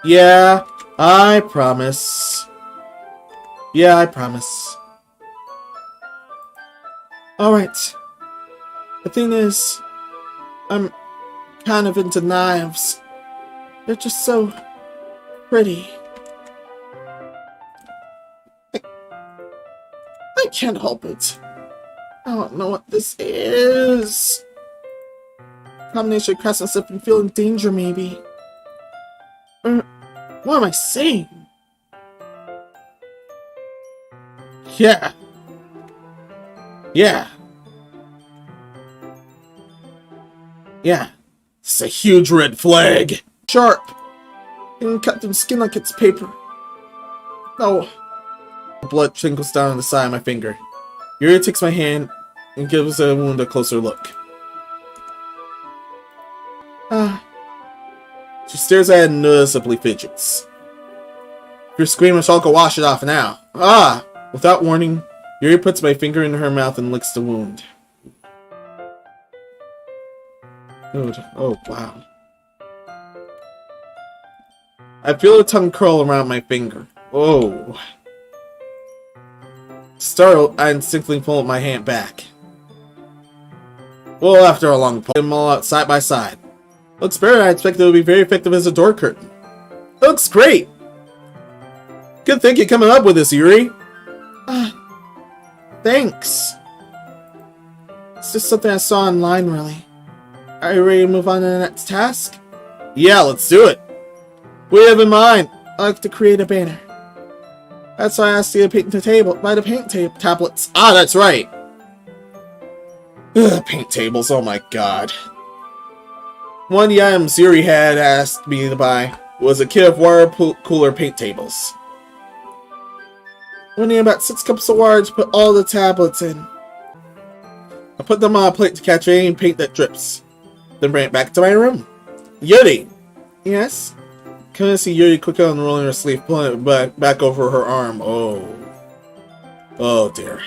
[SPEAKER 1] Yeah, I promise. Yeah, I promise. Alright. The thing is, I'm kind of into knives. They're just so pretty. I can't help it. I don't know what this is. Combination of craftsmanship and feeling danger, maybe. What am I saying? Yeah. Yeah. Yeah. It's a huge red flag. Sharp. You can cut through skin like it's paper. Oh. Blood trickles down the side of my finger. Yuri takes my hand and gives the wound a closer look. She stares at it and noticeably fidgets. If you're squeamish, I'll go wash it off now. Without warning, Yuri puts my finger in her mouth and licks the wound. Good. Oh, wow. I feel her tongue curl around my finger. Oh. Startled, I instinctively pull my hand back. Well, after a long pull, them all out side by side. Looks better than I expected. It would be very effective as a door curtain. It looks great! Good thinking coming up with this, Yuri. Thanks. It's just something I saw online, really. Are you ready to move on to the next task? Yeah, let's do it. What do you have in mind? I like to create a banner. That's why I asked you to paint the table by the paint tablets. That's right. Paint tables, oh my god. One of the items Yuri had asked me to buy was a kit of water cooler paint tables. We need about 6 cups of water to put all the tablets in. I put them on a plate to catch any paint that drips. Then bring it back to my room. Yuri! Yes? Can I see Yuri quickly unrolling her sleeve, pulling it back over her arm. Oh. Oh dear.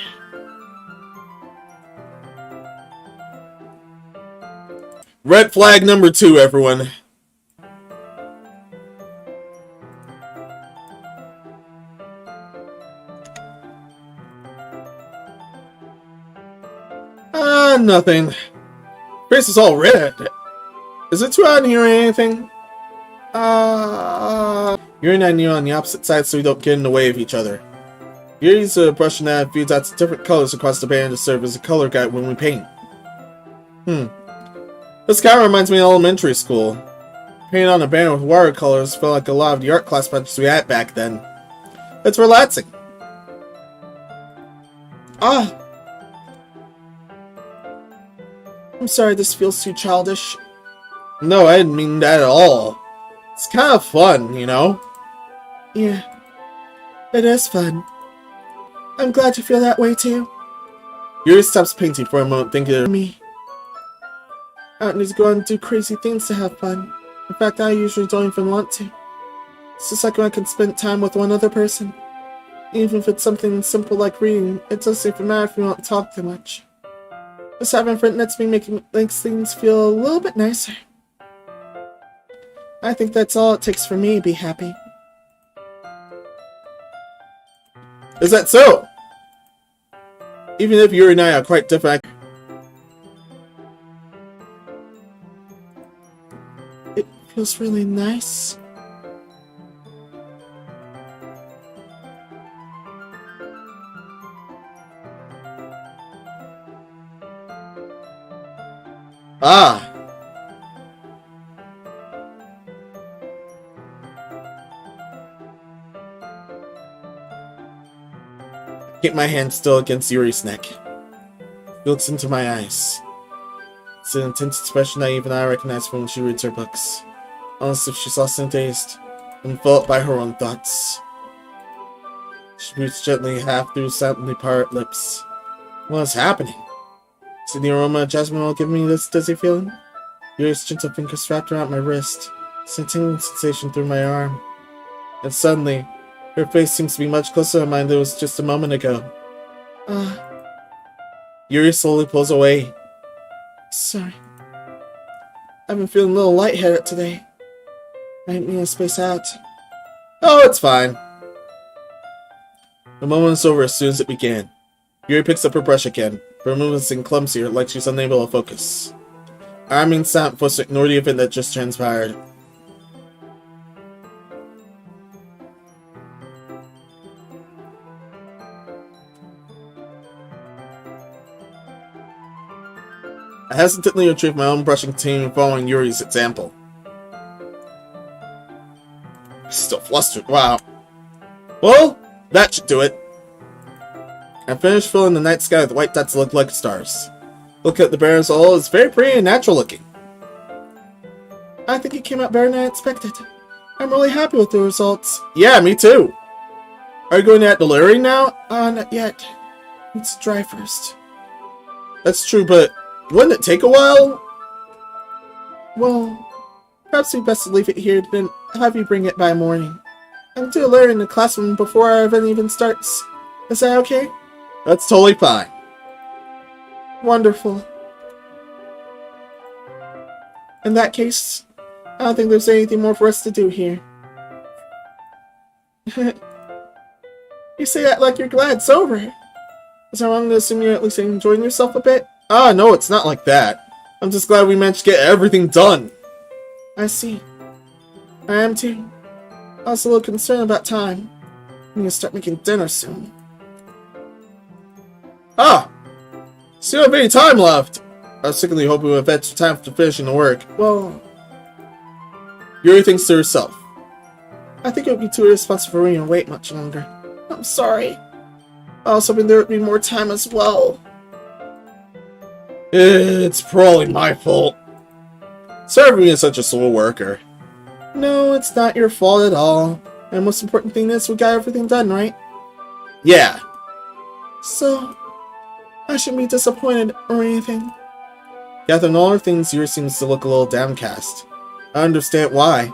[SPEAKER 1] Red flag number 2, everyone. Nothing. Face is all red. Is it too hot in here or anything? Yuri and I kneel on the opposite side so we don't get in the way of each other. Yuri's a brush and that feeds out different colors across the band to serve as a color guide when we paint. This kind of reminds me of elementary school. Painting on a banner with watercolors felt like a lot of the art class benches we had back then. It's relaxing. I'm sorry this feels too childish. No, I didn't mean that at all. It's kind of fun, you know? Yeah, it is fun. I'm glad you feel that way too. Yuri stops painting for a moment, thinking of me. I don't need to go out and do crazy things to have fun. In fact, I usually don't even want to. It's just like when I can spend time with one other person. Even if it's something simple like reading, it doesn't even matter if we don't talk too much. Just having a friend makes things feel a little bit nicer. I think that's all it takes for me to be happy. Is that so? Even if Yuri and I are quite different, it feels really nice. Keep my hand still against Yuri's neck. He looks into my eyes. It's an intense expression that even I recognize from when she reads her books. Almost as if she's lost and dazed, enveloped by her own thoughts. She breathes gently, half through soundly parted lips. What is happening? Is it the aroma of jasmine will give me this dizzy feeling? Yuri's gentle fingers wrapped around my wrist, sent tingling sensation through my arm. And suddenly, her face seems to be much closer to mine than it was just a moment ago. Yuri slowly pulls away. Sorry. I've been feeling a little lightheaded today. I didn't mean to space out. Oh, it's fine. The moment is over as soon as it began. Yuri picks up her brush again, but her movements seem clumsier, like she's unable to focus. I mean, sound forced to ignore the event that just transpired. I hesitantly retrieved my own brushing team following Yuri's example. Still flustered, wow. Well, that should do it. I finished filling the night sky with white dots that look like stars. Look at the bear as a whole, it's very pretty and natural looking. I think it came out better than I expected. I'm really happy with the results. Yeah, me too. Are you going to add the layering now? Not yet. It's dry first. That's true, but wouldn't it take a while? Well, perhaps we best leave it here, then have you bring it by morning. I can do a layering in the classroom before our event even starts. Is that okay? That's totally fine. Wonderful. In that case, I don't think there's anything more for us to do here. You say that like you're glad it's over. Is I wrong to assume you're at least enjoying yourself a bit? Ah, no, it's not like that. I'm just glad we managed to get everything done. I see. I am too. I was a little concerned about time. I'm gonna start making dinner soon. Ah! So you don't have any time left! I was secretly hoping we would have extra time for finishing the work. Well, Yuri thinks to herself. I think it would be too irresponsible for me to wait much longer. I'm sorry. I was hoping there would be more time as well. It's probably my fault. Sorry for being such a slow worker. No, it's not your fault at all. And the most important thing is we got everything done, right?
[SPEAKER 2] Yeah.
[SPEAKER 1] So, I shouldn't be disappointed or anything.
[SPEAKER 2] After all her things, Yuri seems to look a little downcast. I understand why.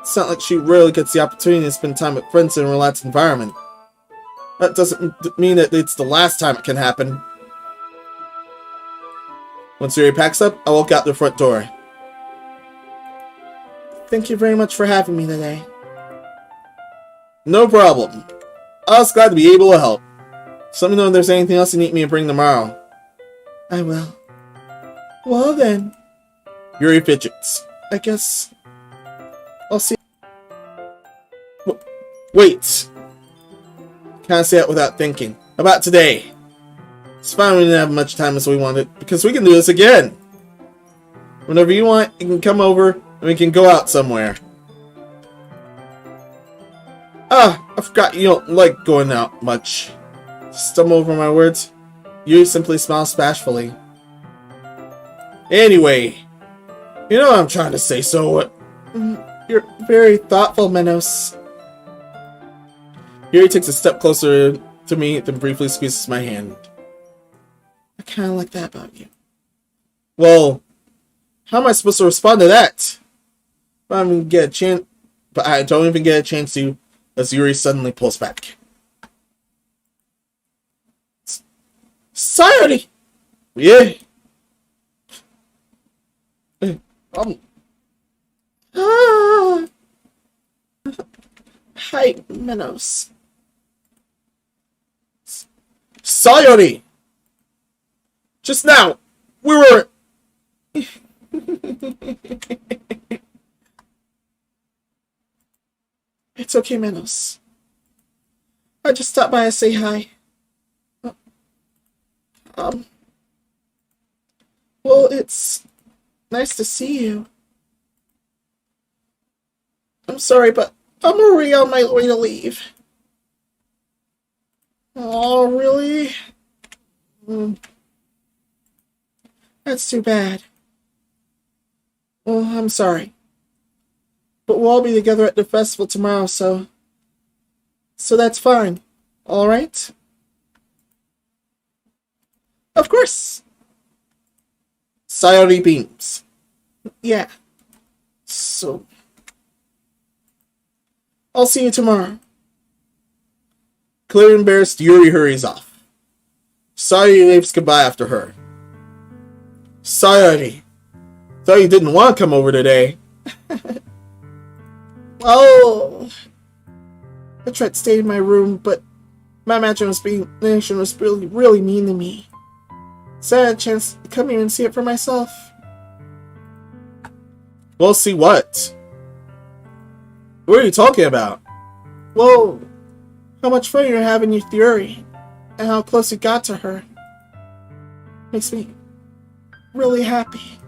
[SPEAKER 2] It's not like she rarely gets the opportunity to spend time with friends in a relaxed environment. That doesn't mean that it's the last time it can happen. Once Yuri packs up, I walk out the front door.
[SPEAKER 1] Thank you very much for having me today.
[SPEAKER 2] No problem. I was glad to be able to help. Just let me know if there's anything else you need me to bring tomorrow.
[SPEAKER 1] I will. Well then.
[SPEAKER 2] Yuri fidgets.
[SPEAKER 1] I guess I'll see.
[SPEAKER 2] Wait. Can't say it without thinking. About today. It's fine we didn't have much time as we wanted, because we can do this again. Whenever you want, you can come over and we can go out somewhere. Ah, I forgot you don't like going out much. Stumble over my words. Yuri simply smiles bashfully. Anyway, you know what I'm trying to say, so what?
[SPEAKER 1] You're very thoughtful, Menos.
[SPEAKER 2] Yuri takes a step closer to me, then briefly squeezes my hand.
[SPEAKER 1] I kind of like that about you.
[SPEAKER 2] Well, how am I supposed to respond to that? I don't even get a chance. But I don't even get a chance to, as Yuri suddenly pulls back.
[SPEAKER 1] Sayori!
[SPEAKER 2] Yeah.
[SPEAKER 1] Ah. Hi, Menos.
[SPEAKER 2] Sayori! Just now, we were...
[SPEAKER 1] It's okay, Menos. I just stopped by to say hi. Well, it's nice to see you. I'm sorry, but I'm already on my way to leave. Oh, really? That's too bad. Well, I'm sorry. But we'll all be together at the festival tomorrow, so that's fine. Alright? Of course!
[SPEAKER 2] Sayori beams.
[SPEAKER 1] Yeah. So... I'll see you tomorrow.
[SPEAKER 2] Clearly embarrassed, Yuri hurries off. Sayori waves goodbye after her. Sayori, thought you didn't want to come over today.
[SPEAKER 1] Oh, I tried to stay in my room, but my imagination was really mean to me. So I had a chance to come here and see it for myself.
[SPEAKER 2] Well, see what? What are you talking about?
[SPEAKER 1] Whoa, how much fun you're having your theory, and how close you got to her. Makes me really happy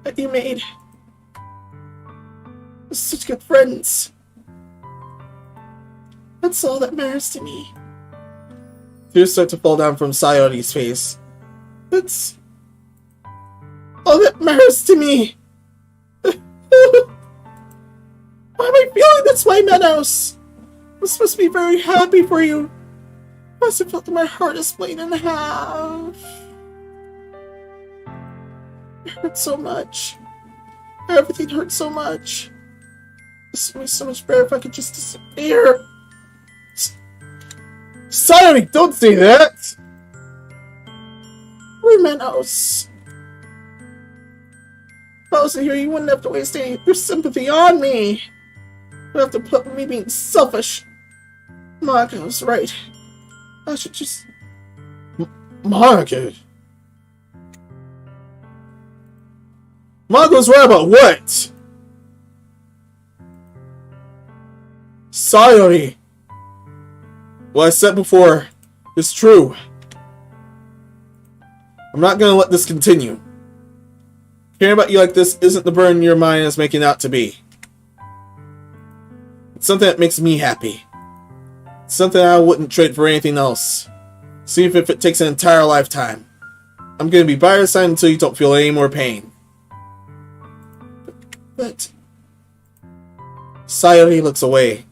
[SPEAKER 1] that you made such good friends. That's all that matters to me.
[SPEAKER 2] Tears start to fall down from Sayori's face.
[SPEAKER 1] That's all that matters to me. Why am I feeling this way, Menos? I'm supposed to be very happy for you. I must have felt that my heart is split in half. It hurts so much. Everything hurts so much. This would be so much better if I could just disappear.
[SPEAKER 2] Sayori, don't say that!
[SPEAKER 1] Menos. If I wasn't here, you wouldn't have to waste any of your sympathy on me. You have to put me being selfish. Monica was right. I should just...
[SPEAKER 2] Monica? Monica's right about what? Sayori. What I said before is true. I'm not gonna let this continue. Caring about you like this isn't the burden your mind is making out to be. It's something that makes me happy. It's something I wouldn't trade for anything else. See if it takes an entire lifetime. I'm gonna be by your side until you don't feel any more pain.
[SPEAKER 1] But...
[SPEAKER 2] Sayori looks away.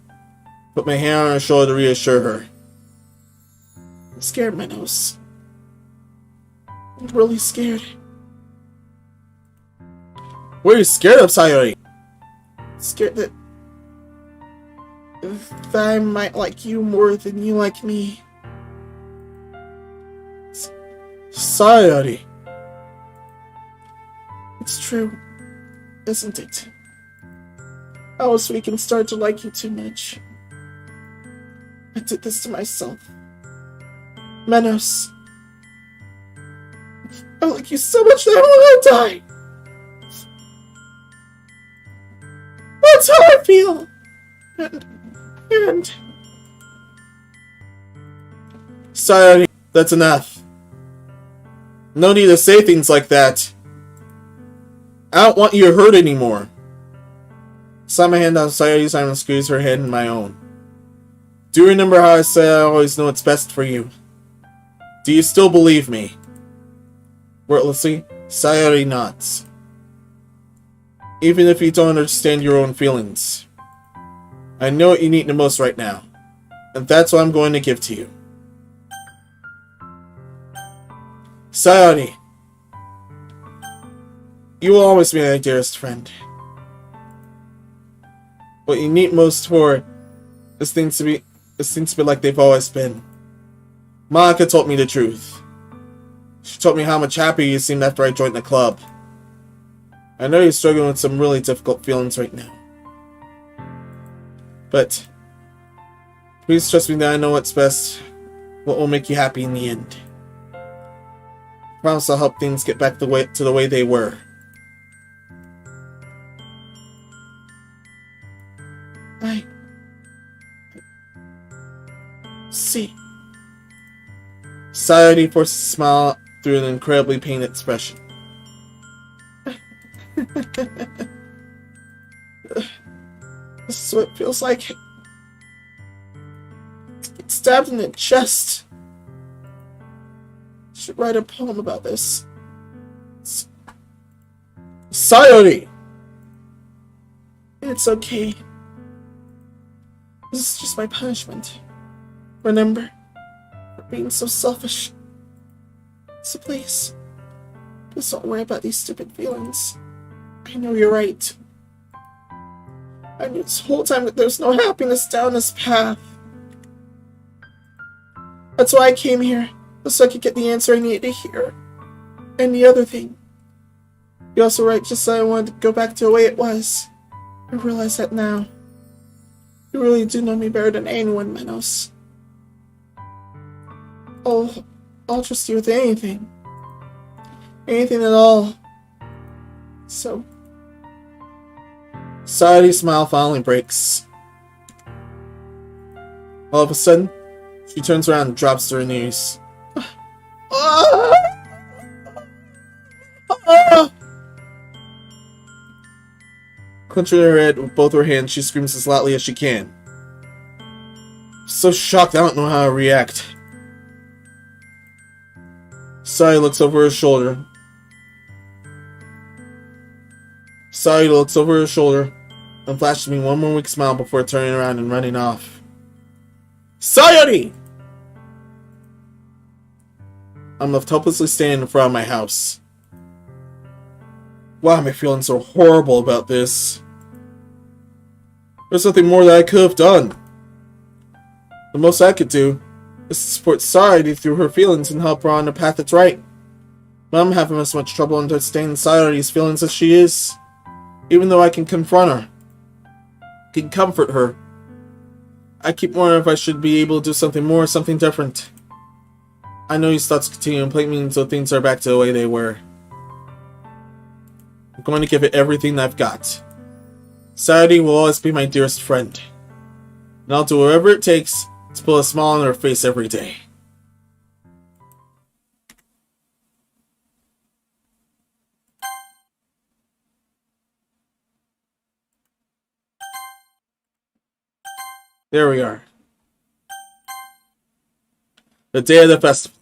[SPEAKER 2] Put my hand on her shoulder to reassure her.
[SPEAKER 1] I'm scared, Menos. I'm really scared.
[SPEAKER 2] What are you scared of, Sayori?
[SPEAKER 1] Scared that I might like you more than you like me.
[SPEAKER 2] Sayori.
[SPEAKER 1] It's true, isn't it? How else we can start to like you too much? I did this to myself. Menos. I like you so much that I want to die. That's how I feel. And...
[SPEAKER 2] Sayori, that's enough. No need to say things like that. I don't want you to hurt anymore. Slap my hand on Sayori's arm and squeeze her hand in my own. Do you remember how I said I always know what's best for you? Do you still believe me? Wordlessly, Sayori nods. Even if you don't understand your own feelings. I know what you need the most right now. And that's what I'm going to give to you. Sayori. You will always be my dearest friend. What you need most for is things to be like they've always been. Monica told me the truth. She told me how much happier you seemed after I joined the club. I know you're struggling with some really difficult feelings right now. But please trust me that I know what's best, what will make you happy in the end. I promise I'll help things get back to the way they were.
[SPEAKER 1] I see.
[SPEAKER 2] Sayori forced a smile through an incredibly pained expression.
[SPEAKER 1] This is what it feels like. Get stabbed in the chest. I should write a poem about this.
[SPEAKER 2] Sayori!
[SPEAKER 1] It's okay. This is just my punishment. Remember? For being so selfish. So please don't worry about these stupid feelings. I know you're right. I knew this whole time that there's no happiness down this path. That's why I came here, so I could get the answer I needed to hear. And the other thing, you're also right, just so I wanted to go back to the way it was. I realize that now. You really do know me better than anyone, Menos. I'll trust you with anything. Anything at all. So...
[SPEAKER 2] Sayori's smile finally breaks. All of a sudden, she turns around and drops to her knees. Clenching her head with both her hands, she screams as loudly as she can. So shocked, I don't know how to react. Sayori looks over her shoulder. Sayori looks over her shoulder and flashes me one more weak smile before turning around and running off. Sayori! I'm left hopelessly standing in front of my house. Why am I feeling so horrible about this? There's nothing more that I could have done. The most I could do is to support Sayori through her feelings and help her on the path that's right. But I'm having as much trouble understanding Sayori's feelings as she is. Even though I can confront her, can comfort her, I keep wondering if I should be able to do something more, something different. I know these thoughts continue and plague me until things are back to the way they were. I'm going to give it everything I've got. Sayori will always be my dearest friend. And I'll do whatever it takes to put a smile on her face every day. There we are. The day of the festival.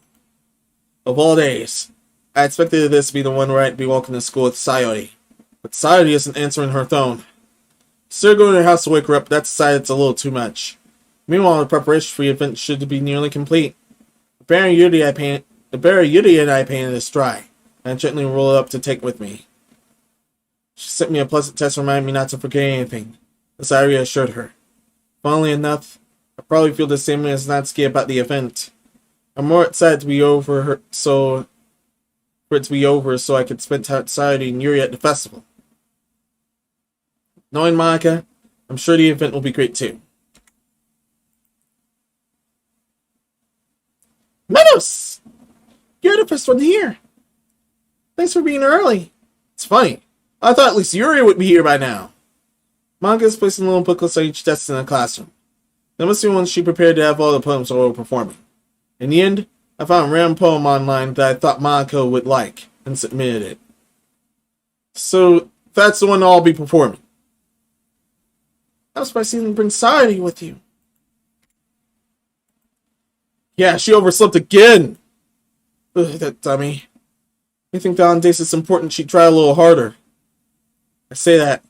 [SPEAKER 2] Of all days. I expected this to be the one where I'd be walking to school with Sayori. But Sayori isn't answering her phone. Instead of going to her house to wake her up, that decided it's a little too much. Meanwhile, the preparation for the event should be nearly complete. The berry Yuri and I painted is dry, and I gently roll it up to take with me. She sent me a pleasant text to remind me not to forget anything, as I reassured her. Funnily enough, I probably feel the same way as Natsuki about the event. I'm more excited to be over so I could spend time with Sayori and Yuri at the festival. Knowing Monica, I'm sure the event will be great too. Menos! You're the first one here. Thanks for being early. It's funny. I thought at least Yuri would be here by now. Monica is placing little booklets on each desk in the classroom. That must be when she prepared to have all the poems we were performing. In the end, I found a random poem online that I thought Monica would like, and submitted it. So, that's the one I'll be performing. I was surprised you didn't bring Sayori with you. Yeah, she overslept again! Ugh, that dummy. I think that on days it's important she try a little harder. I say that,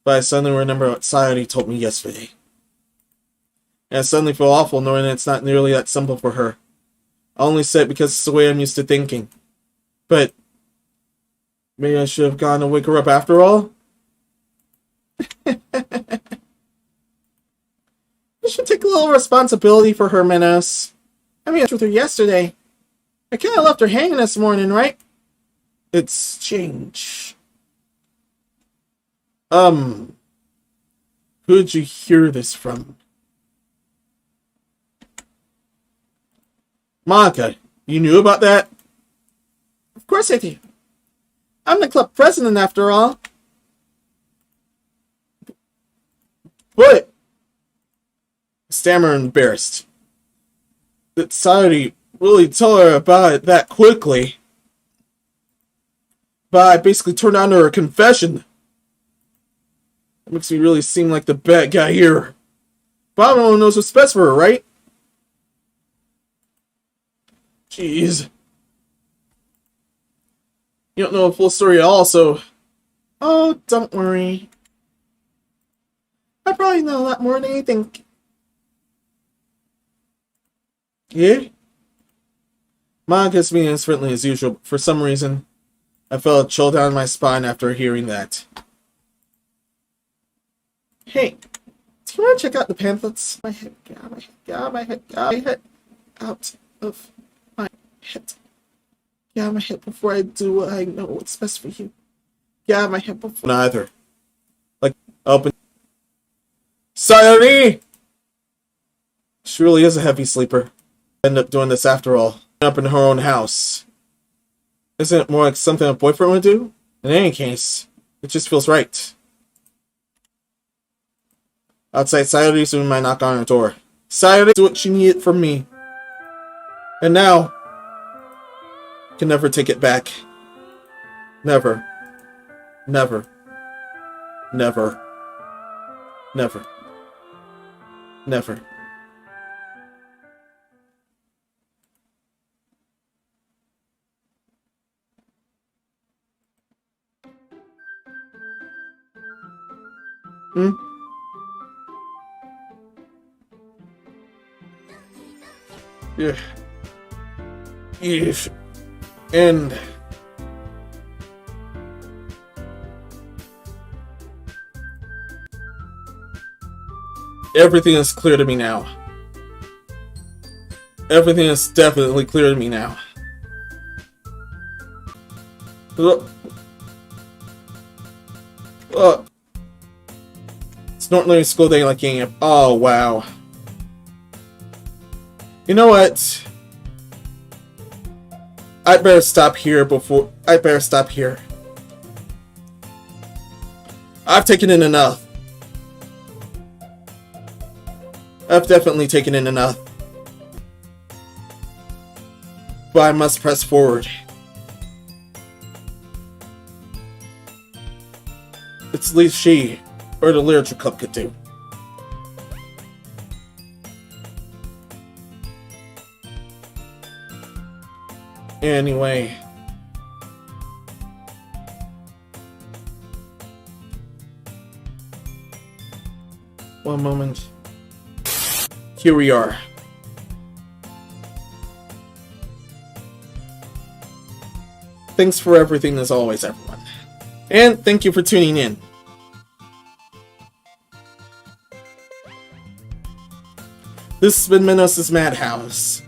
[SPEAKER 2] but I suddenly remember what Sayori told me yesterday. And I suddenly feel awful knowing that it's not nearly that simple for her. I only say it because it's the way I'm used to thinking. But maybe I should have gone to wake her up after all? You should take a little responsibility for her, Menos. I mean, I was with her yesterday. I kinda left her hanging this morning, right? It's change. Who did you hear this from? Monica, you knew about that? Of course I do. I'm the club president after all. But stammer embarrassed. Did Sayori really tell her about it that quickly? But I basically turned down her confession. That makes me really seem like the bad guy here. But no one knows what's best for her, right? Jeez. You don't know the full story at all, so... Oh, don't worry. I probably know a lot more than you think. Yeah? Monica's being as friendly as usual, but for some reason, I felt a chill down my spine after hearing that. Hey, do you want to check out the pamphlets? My head, get out of my head, get out of my head, out of my head. Get out of my head before I do what I know what's best for you. Get out of my head before... Neither. Like, open... Sayori! She really is a heavy sleeper. End up doing this after all. Up in her own house. Isn't it more like something a boyfriend would do? In any case, it just feels right. Outside, Sayori soon might knock on her door. Sayori did what she needed from me. And now, can never take it back. Never. Never. Never. Never. Never. Hmm? Yeah. Yes. And everything is clear to me now. Everything is definitely clear to me now. It's not really a school day like getting up. Oh, wow. You know what? I better stop here. I've taken in enough. I've definitely taken in enough. But I must press forward. It's the least she or the literature club could do. Anyway. One moment. Here we are. thanks for everything as always, everyone. And thank you for tuning in. This has been Menos' Madhouse,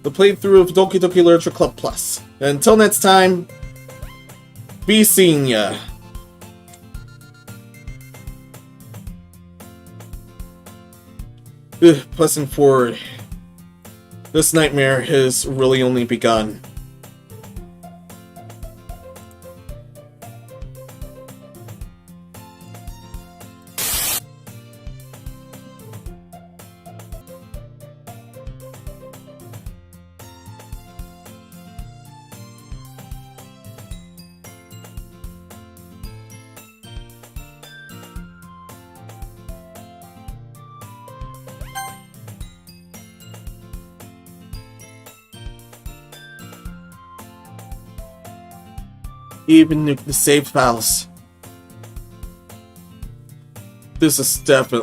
[SPEAKER 2] the playthrough of Doki Doki Literature Club Plus. And until next time, be seeing ya. Pressing forward. This nightmare has really only begun. Even nuke the save files. This is definitely